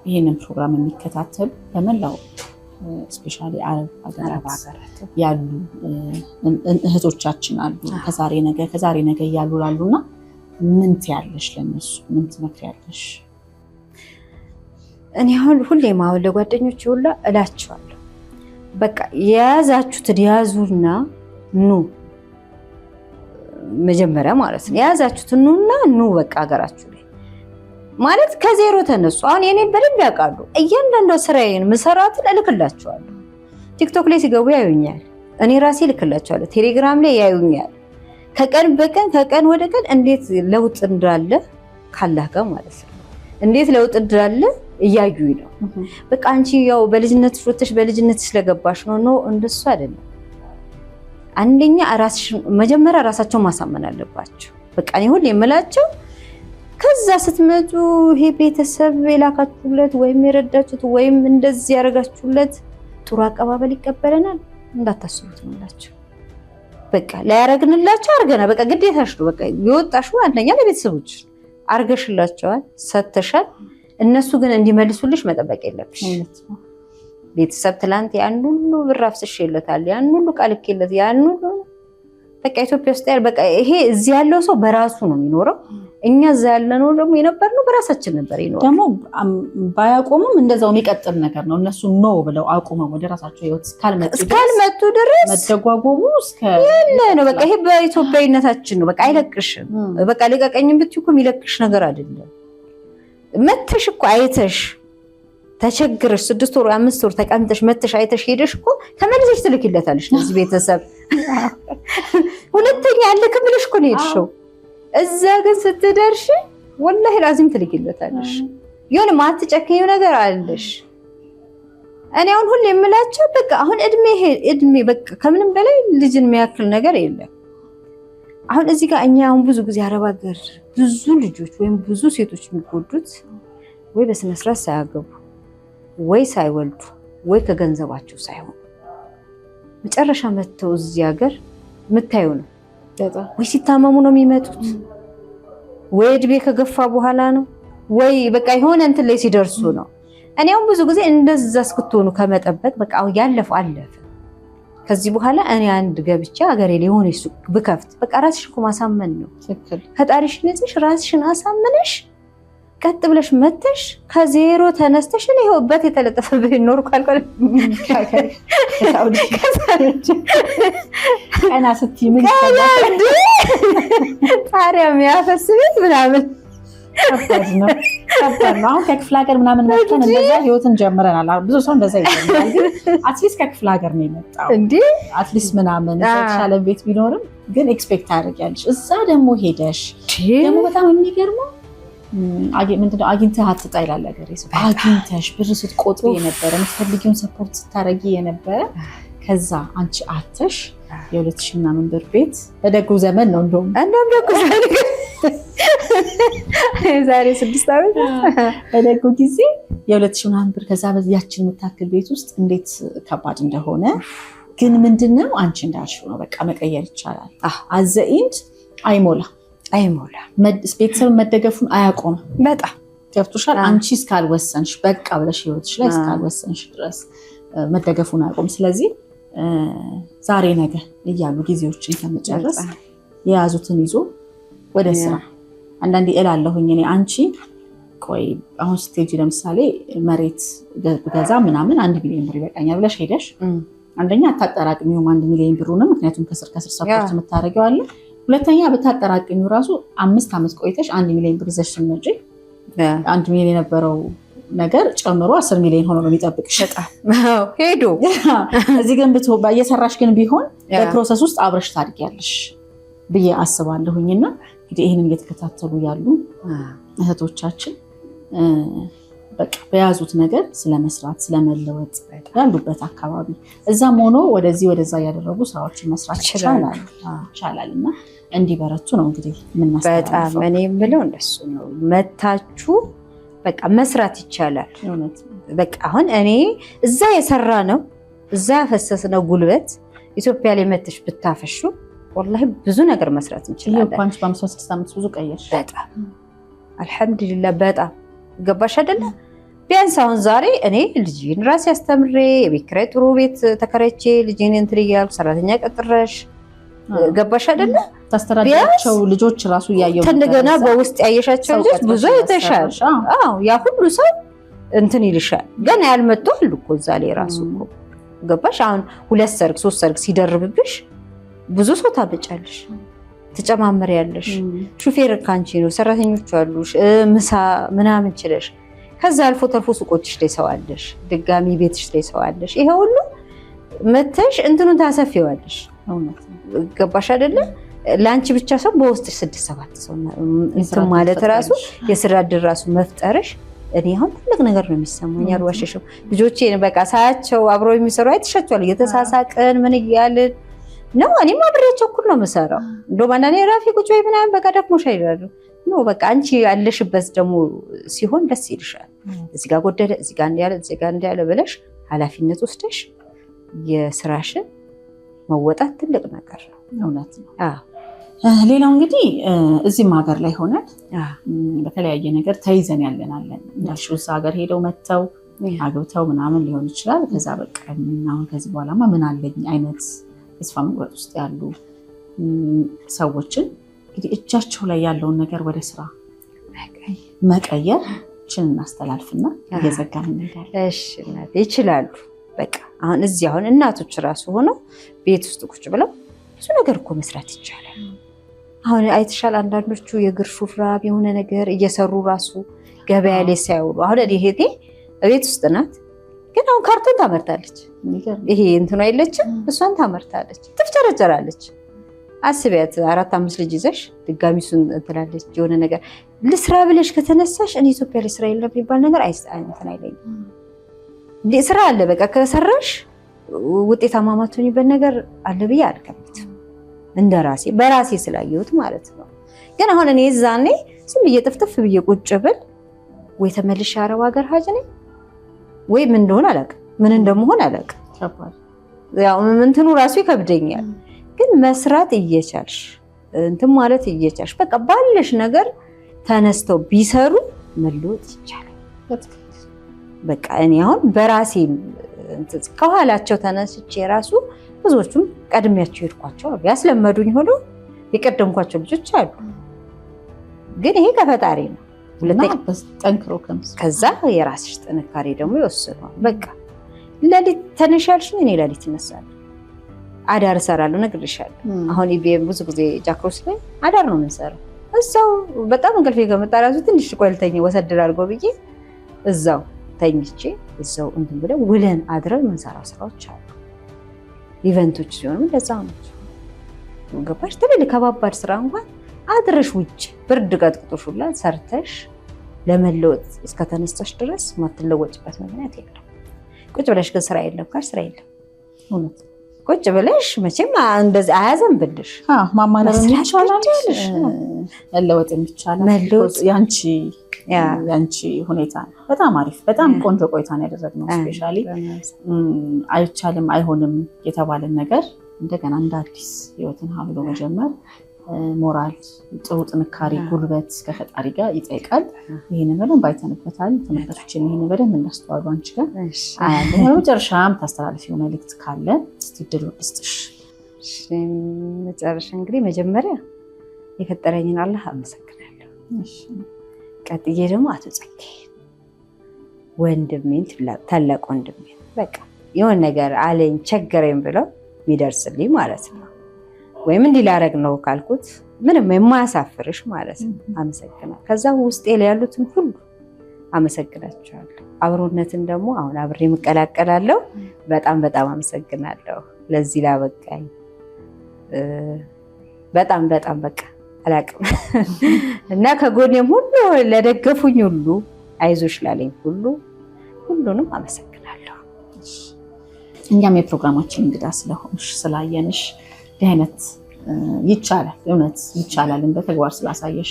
ይሄንን ፕሮግራም የሚከታተሉ በመላው ስፔሻሊ አረብ ሀገራት ያሉ እህቶቻችን አሉ። ከዛሬ ነገ እያሉ ላሉና ምን ትያለሽ ለነሱ? ምን ትመክሪያለሽ? እኔ አሁን ሁሌም አሁን ለጓደኞቼ ሁላ እላቸዋለሁ በቃ የያዛችሁትን ያዙና ኑ መጀመሪያ ማለት ነው የያዛችሁትን ኑና ኑ በቃ ሀገራችሁ ላይ ማለት ከዜሮ ተነሱ። አሁን የኔን በደንብ ያውቃሉ። እያንዳንዷ ስራዬን ምሰራትን እልክላቸዋለሁ። ቲክቶክ ላይ ሲገቡ ያዩኛል፣ እኔ ራሴ እልክላቸዋለሁ። ቴሌግራም ላይ ያዩኛል። ከቀን ወደ ቀን እንዴት ለውጥ እንዳለ ካላህ ጋር ማለት ነው እንዴት ለውጥ እንዳለ እያዩኝ ነው። በቃ አንቺ ያው በልጅነት ፍሩትሽ በልጅነት ስለገባሽ ነው እንደሱ አይደለም። አንደኛ መጀመሪያ ራሳቸው ማሳመን አለባቸው። በቃ እኔ ሁሌ የምላቸው ከዛ ስትመጡ ይሄ ቤተሰብ የላካችሁለት ወይም የረዳችሁት ወይም እንደዚህ ያደረጋችሁለት ጥሩ አቀባበል ይቀበለናል እንዳታስቡት ነው የምላቸው። በቃ ላያረግንላቸው አርገና በቃ ግዴታሽ ነው። በቃ የወጣሽው አንደኛ ለቤተሰቦች አርገሽላቸዋል፣ ሰተሻል። እነሱ ግን እንዲመልሱልሽ መጠበቅ የለብሽ። ቤተሰብ ትላንት ያን ሁሉ ብር አፍስሼለታል፣ ያን ሁሉ ቃልኬለት፣ ያን ሁሉ በቃ ኢትዮጵያ ውስጥ ያለ በቃ ይሄ እዚህ ያለው ሰው በራሱ ነው የሚኖረው። እኛ እዛ ያለነው ደግሞ የነበርነው በራሳችን ነበር ይኖር። ደግሞ ባያቆሙም እንደዛው የሚቀጥል ነገር ነው። እነሱ ኖ ብለው አቁመው ወደ ራሳቸው ህይወት እስካልመጡ ድረስ መደጓጎሙ ያለ ነው። በቃ ይሄ በኢትዮጵያዊነታችን ነው። በቃ አይለቅሽም። በቃ ልቀቀኝም ብትይ እኮ የሚለቅሽ ነገር አይደለም። መተሽ እኮ አይተሽ ተቸግረሽ 6 ወር 5 ወር ተቀምጠሽ መተሽ አይተሽ ሄደሽ እኮ ተመልሰሽ ትልኪለታለሽ ለዚህ ቤተሰብ። ሁለተኛ አልክም ብለሽ እኮ ነው የሄድሽው። እዛ ግን ስትደርሽ ወላሂ ላዚም ትልኪለታለሽ። የሆነ ማትጨክኚው ነገር አለሽ። እኔ አሁን ሁሌ የምላቸው በቃ አሁን እድሜ በቃ ከምንም በላይ ልጅን የሚያክል ነገር የለም። አሁን እዚህ ጋር እኛ አሁን ብዙ ጊዜ አረብ ሀገር ብዙ ልጆች ወይም ብዙ ሴቶች የሚጎዱት ወይ በስነ ስርዓት ሳያገቡ ወይ ሳይወልዱ ወይ ከገንዘባቸው ሳይሆን መጨረሻ መተው እዚህ ሀገር የምታየው ነው። ወይ ሲታመሙ ነው የሚመጡት፣ ወይ እድሜ ከገፋ በኋላ ነው፣ ወይ በቃ የሆነ እንትን ላይ ሲደርሱ ነው። እኔ አሁን ብዙ ጊዜ እንደዛ እስክትሆኑ ከመጠበቅ በቃ ያለፈው አለፈ። ከዚህ በኋላ እኔ አንድ ገብቻ ሀገሬ ላይ ሆነ ሱቅ ብከፍት በቃ ራስሽ እኮ ማሳመን ነው። ከጣሪሽ ነጽሽ ራስሽን አሳምነሽ ቀጥ ብለሽ መተሽ ከዜሮ ተነስተሽ ነው ይሄውበት የተለጠፈብህ ኖር ካልቆለ ቀና ስትይ ምን ታዲያ የሚያፈስብት ምናምን ከባድ ነው። አሁን ከክፍለ ሀገር ምናምን መጥተን እንደዛ ህይወትን ጀምረናል። ብዙ ሰው እንደዛ ይጀምራል፣ ግን አትሊስት ከክፍለ ሀገር ነው የመጣው እንዴ አትሊስት ምናምን የተሻለ ቤት ቢኖርም ግን ኤክስፔክት ታደርጊያለሽ። እዛ ደግሞ ሄደሽ ደግሞ በጣም የሚገርመው ምንድነው አግኝተህ አትጣ ይላል ሀገሬ ሰው። አግኝተሽ ብር ስትቆጥሪ የነበረ የምትፈልጊውን ሰፖርት ስታረጊ የነበረ ከዛ አንቺ አተሽ የ2000 ምናምን ብር ቤት በደጉ ዘመን ነው እንደውም ደጉ ዘመን ዛሬ 6 ዓመት በደጉ ጊዜ የ2000 ምናምን ብር ከዛ በዚያችን የምታክል ቤት ውስጥ እንዴት ከባድ እንደሆነ ግን ምንድነው አንቺ እንዳልሽው ነው በቃ መቀየር ይቻላል። አዘኢንድ አይሞላ ቤተሰብ መደገፉን አያቆም። በጣም ገብቶሻል። አንቺ እስካልወሰንሽ በቃ ብለሽ ህይወትሽ ላይ እስካልወሰንሽ ድረስ መደገፉን አያቆም። ስለዚህ ዛሬ ነገ እያሉ ጊዜዎችን ከመጨረስ የያዙትን ይዞ ወደ ስራ አንዳንዴ እላለሁኝ እኔ አንቺ ቆይ አሁን ስቴጅ ለምሳሌ መሬት ገዛ ምናምን 1 ሚሊዮን ብር ይበቃኛል ብለሽ ሄደሽ አንደኛ አታጠራቅሚውም 1 ሚሊዮን ብሩን፣ ምክንያቱም ከስር ሰፖርት የምታደርጊው አለ። ሁለተኛ በታጠራቅሚው ራሱ 5 ዓመት ቆይተሽ 1 ሚሊዮን ብር ይዘሽ ስትመጪ 1 ሚሊዮን የነበረው ነገር ጨምሮ 10 ሚሊዮን ሆኖ ነው የሚጠብቅሽ። ሄዶ እዚህ ግን እየሰራሽ ግን ቢሆን በፕሮሰስ ውስጥ አብረሽ ታድጊያለሽ ብዬ አስባለሁኝና እንግዲህ ይህንን እየተከታተሉ ያሉ እህቶቻችን በቃ በያዙት ነገር ስለመስራት ስለመለወጥ ያሉበት አካባቢ እዛም ሆኖ ወደዚህ ወደዛ ያደረጉ ስራዎችን መስራት ይቻላል እና እንዲበረቱ ነው እንግዲህ በጣም እኔ የምለው እንደሱ ነው። መታችሁ በቃ መስራት ይቻላል። በቃ አሁን እኔ እዛ የሰራ ነው እዛ ያፈሰስነው ጉልበት ኢትዮጵያ ላይ መተሽ ብታፈሹ ወላሂ ብዙ ነገር መስራት እንችላለን። እንኳን በ56 ዓመት ብዙ ቀየርሽ። በጣም አልሐምዱሊላህ። በጣም ገባሽ አይደለ? ቢያንስ አሁን ዛሬ እኔ ልጅን ራሴ አስተምሬ የቤት ኪራይ ጥሩ ቤት ተከራይቼ ልጅን እንትን እያልኩ ሰራተኛ ቀጥረሽ ገባሽ አይደለ? ታስተዳድራቸው ልጆች ራሱ ያየው እንደገና በውስጥ ያየሻቸው ልጆች ብዙ የተሻለ ያ ሁሉ ሰው እንትን ይልሻል። ገና ያልመጡ አሉ እኮ እዛ ላይ ራሱ እኮ ገባሽ? አሁን 2 ሰርግ 3 ሰርግ ሲደርብብሽ ብዙ ሰው ታበጫለሽ፣ ትጨማመሪያለሽ። ሹፌር ካንቺ ነው፣ ሰራተኞች አሉሽ፣ ምሳ ምናምን ችለሽ ከዛ አልፎ ተርፎ ሱቆችሽ ላይ ሰው አለሽ፣ ድጋሚ ቤትሽ ላይ ሰው አለሽ። ይሄ ሁሉ መተሽ እንትኑን ታሰፊዋለሽ። ገባሽ አይደለ? ለአንቺ ብቻ ሰው በውስጥሽ 6-7 ሰው እንትን ማለት ራሱ የስራ ዕድል ራሱ መፍጠርሽ እኔ አሁን ትልቅ ነገር ነው የሚሰማኝ። አልዋሸሽም። ልጆቼን በቃ ሳያቸው አብረው የሚሰሩ አይተሻቸዋል። እየተሳሳቅን ምን እያልን ነው። እኔም አብሬያቸው እኩል ነው የምሰራው። እንደውም አንዳንዴ ራፊ ቁጭ በይ ምናምን በቃ ደክሞሽ አይላሉ። በቃ አንቺ ያለሽበት ደግሞ ሲሆን ደስ ይልሻል። እዚህ ጋር ጎደለ፣ እዚህ ጋር እንዲያለ፣ እዚህ ጋር እንዲያለ ብለሽ ኃላፊነት ወስደሽ የስራሽን መወጣት ትልቅ ነገር ነው። እውነት ነው። ሌላው እንግዲህ እዚህም ሀገር ላይ ሆነን በተለያየ ነገር ተይዘን ያለናለን እንዳልሽው እዛ ሀገር ሄደው መጥተው አግብተው ምናምን ሊሆን ይችላል። ከዛ በቃ አሁን ከዚህ በኋላማ ምን አለኝ አይነት ተስፋ መቁረጥ ውስጥ ያሉ ሰዎችን እንግዲህ እጃቸው ላይ ያለውን ነገር ወደ ስራ መቀየር ችን እናስተላልፍና እየዘጋን እንሄዳለን። እሺ እናቴ ይችላሉ። በቃ አሁን እዚህ አሁን እናቶች ራሱ ሆነው ቤት ውስጥ ቁጭ ብለው ብዙ ነገር እኮ መስራት ይቻላል። አሁን አይተሻል። አንዳንዶቹ የእግር ሹፍራብ የሆነ ነገር እየሰሩ ራሱ ገበያ ላይ ሳይውሉ አሁን እህቴ ቤት ውስጥ ናት፣ ግን አሁን ካርቶን ታመርታለች። ይሄ እንትኑ አይለችም፣ እሷን ታመርታለች፣ ትፍጨረጨራለች። አስቢያት 4-5 ልጅ ይዘሽ ድጋሚ እሱን ትላለች። የሆነ ነገር ልስራ ብለሽ ከተነሳሽ እኔ ኢትዮጵያ ላይ ስራ የለም የሚባል ነገር እንትን አይለኝም። እንዴ ስራ አለ። በቃ ከሰራሽ ውጤታማ ማትሆኚበት ነገር አለ ብዬ አልገምትም። እንደራሴ በራሴ ስላየሁት ማለት ነው። ግን አሁን እኔ እዛኔ ዝም ብዬ ጥፍጥፍ ብዬ ቁጭ ብል ወይ ተመልሼ አረብ ሀገር ሀጅ ነኝ ወይ ምን እንደሆነ አላውቅም፣ ምን እንደምሆን አላውቅም። ያው እንትኑ ራሱ ይከብደኛል። ግን መስራት እየቻልሽ እንትን ማለት እየቻልሽ በቃ ባለሽ ነገር ተነስተው ቢሰሩ መለወጥ ይቻላል። በቃ እኔ አሁን በራሴ ከኋላቸው ተነስቼ ራሱ ብዙዎቹም ቀድሚያቸው ሄድኳቸው አሉ። ያስለመዱኝ ሆኖ የቀደምኳቸው ልጆች አሉ። ግን ይሄ ከፈጣሪ ነው። ጠንክሮ ከዛ የራስሽ ጥንካሬ ደግሞ ይወስነዋል። በቃ ለሊት ተነሻልሽ ነው። እኔ ለሊት እነሳለሁ፣ አዳር እሰራለሁ፣ እነግርሻለሁ። አሁን ብዙ ጊዜ ጃክሮስ ላይ አዳር ነው የምንሰራው። እዛው በጣም እንቅልፌ ከመጣ ራሱ ትንሽ ቆልተኝ ወሰድ አድርጎ ብዬ እዛው ተኝቼ እዛው እንትን ብለን ውለን አድረን የምንሰራው ስራዎች አሉ። ኢቨንቶች ሲሆኑ እንደዛ ነው። ገባሽ? ትልልቅ ከባባድ ስራ እንኳን አድረሽ ውጭ ብርድ ቀጥቅጦሽ ሁላ ሰርተሽ ለመለወጥ እስከተነሳሽ ድረስ ማትለወጭበት ምክንያት የለም። ቁጭ ብለሽ ግን ስራ የለም ካሽ ስራ የለም። እውነት ቁጭ ብለሽ መቼም እንደዚህ አያዘንብልሽ። ማማረር ይቻላል፣ መለወጥ ይቻላል። ያንቺ ሁኔታ በጣም አሪፍ፣ በጣም ቆንጆ ቆይታ ነው ያደረግነው። ስፔሻሊ አይቻልም አይሆንም የተባለን ነገር እንደገና እንደ አዲስ ህይወትን ሀብሎ መጀመር ሞራል፣ ጥሩ ጥንካሬ፣ ጉልበት ከፈጣሪ ጋር ይጠይቃል። ይህንን በደንብ አይተንበታል። ተመልካቾችን ይህንን በደንብ እንዳስተዋሉ አንቺ ጋር በመጨረሻም ታስተላልፊው መልዕክት ካለ እስቲ ድል ልስጥሽ። መጨረሻ እንግዲህ መጀመሪያ የፈጠረኝን አላህ አመሰግናለሁ። ቀጥዬ ደግሞ አቶ ጸጋዬ ወንድሜን፣ ታላቅ ወንድሜን በቃ የሆነ ነገር አለኝ ቸገረኝ ብለው የሚደርስልኝ ማለት ነው። ወይም እንዲህ ላረግ ነው ካልኩት ምንም የማያሳፍርሽ ማለት ነው። አመሰግናለሁ። ከዛ ውስጤ ላይ ያሉትን ሁሉ አመሰግናቸዋለሁ። አብሮነትን ደግሞ አሁን አብሬ የምቀላቀላለሁ። በጣም በጣም አመሰግናለሁ ለዚህ ላበቃኝ። በጣም በጣም በቃ አላቅም እና ከጎኔም ሁሉ ለደገፉኝ ሁሉ አይዞሽ ላለኝ ሁሉንም አመሰግናለሁ። እኛም የፕሮግራማችን እንግዳ ስለሆንሽ ስላየንሽ ይህ አይነት ይቻላል፣ እውነት ይቻላልን በተግባር ስላሳየሽ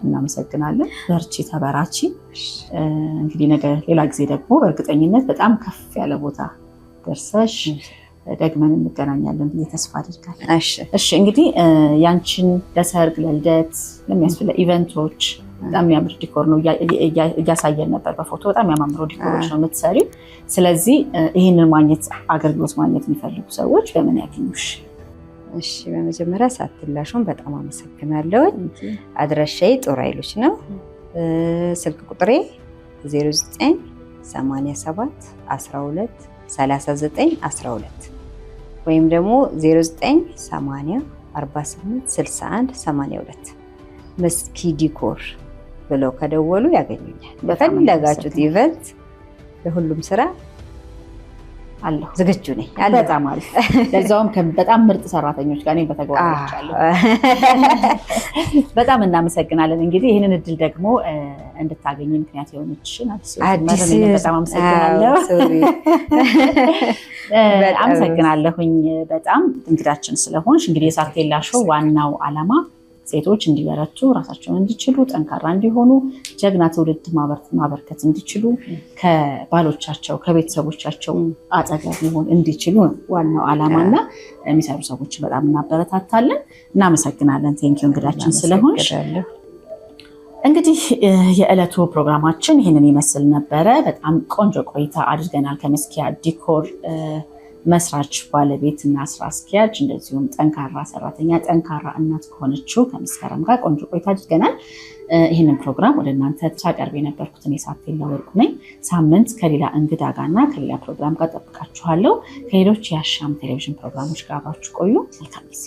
እናመሰግናለን። በርቺ፣ ተበራቺ። እንግዲህ ነገ ሌላ ጊዜ ደግሞ በእርግጠኝነት በጣም ከፍ ያለ ቦታ ደርሰሽ ደግመን እንገናኛለን ብዬ ተስፋ አድርጋለሁ። እሺ እንግዲህ ያንቺን ለሰርግ፣ ለልደት፣ ለሚያስፈልጉ ኢቨንቶች በጣም የሚያምር ዲኮር ነው እያሳየን ነበር በፎቶ። በጣም የሚያማምሩ ዲኮሮች ነው የምትሰሪው። ስለዚህ ይህንን አገልግሎት ማግኘት የሚፈልጉ ሰዎች በምን ያገኙሽ? እሺ በመጀመሪያ ሳትላሹን በጣም አመሰግናለሁ። አድራሻዬ ጦር ኃይሎች ነው። ስልክ ቁጥሬ 0987 12 39 12 ወይም ደግሞ 0980 48 61 82 መስኪ ዲኮር ብለው ከደወሉ ያገኙኛል። በፈለጋችሁት ኢቨንት ለሁሉም ስራ አለሁ፣ ዝግጁ ነኝ። በጣም አሪፍ። ለዛውም በጣም ምርጥ ሰራተኞች ጋር በተግባራቻለሁ። በጣም እናመሰግናለን። እንግዲህ ይህንን እድል ደግሞ እንድታገኝ ምክንያት የሆነችሽን በጣም አመሰግናለሁ። አመሰግናለሁኝ በጣም እንግዳችን ስለሆንሽ። እንግዲህ የሳቴላ ሾው ዋናው ዓላማ ሴቶች እንዲበረቱ፣ ራሳቸውን እንዲችሉ፣ ጠንካራ እንዲሆኑ፣ ጀግና ትውልድ ማበርከት እንዲችሉ፣ ከባሎቻቸው ከቤተሰቦቻቸው አጠገብ መሆን እንዲችሉ ዋናው ዓላማና የሚሰሩ ሰዎችን በጣም እናበረታታለን። እናመሰግናለን። ቴንኪው እንግዳችን ስለሆንሽ። እንግዲህ የዕለቱ ፕሮግራማችን ይህንን ይመስል ነበረ። በጣም ቆንጆ ቆይታ አድርገናል ከመስኪያ ዲኮር መስራች ባለቤት እና ስራ አስኪያጅ እንደዚሁም ጠንካራ ሰራተኛ ጠንካራ እናት ከሆነችው ከመስከረም ጋር ቆንጆ ቆይታ አድርገናል። ይህንን ፕሮግራም ወደ እናንተ ሳቀርብ የነበርኩትን የሳቴላ ወርቁ ነኝ። ሳምንት ከሌላ እንግዳ ጋርና ከሌላ ፕሮግራም ጋር ጠብቃችኋለሁ። ከሌሎች የአሻም ቴሌቪዥን ፕሮግራሞች ጋር አብራችሁ ቆዩ። መልካም ጊዜ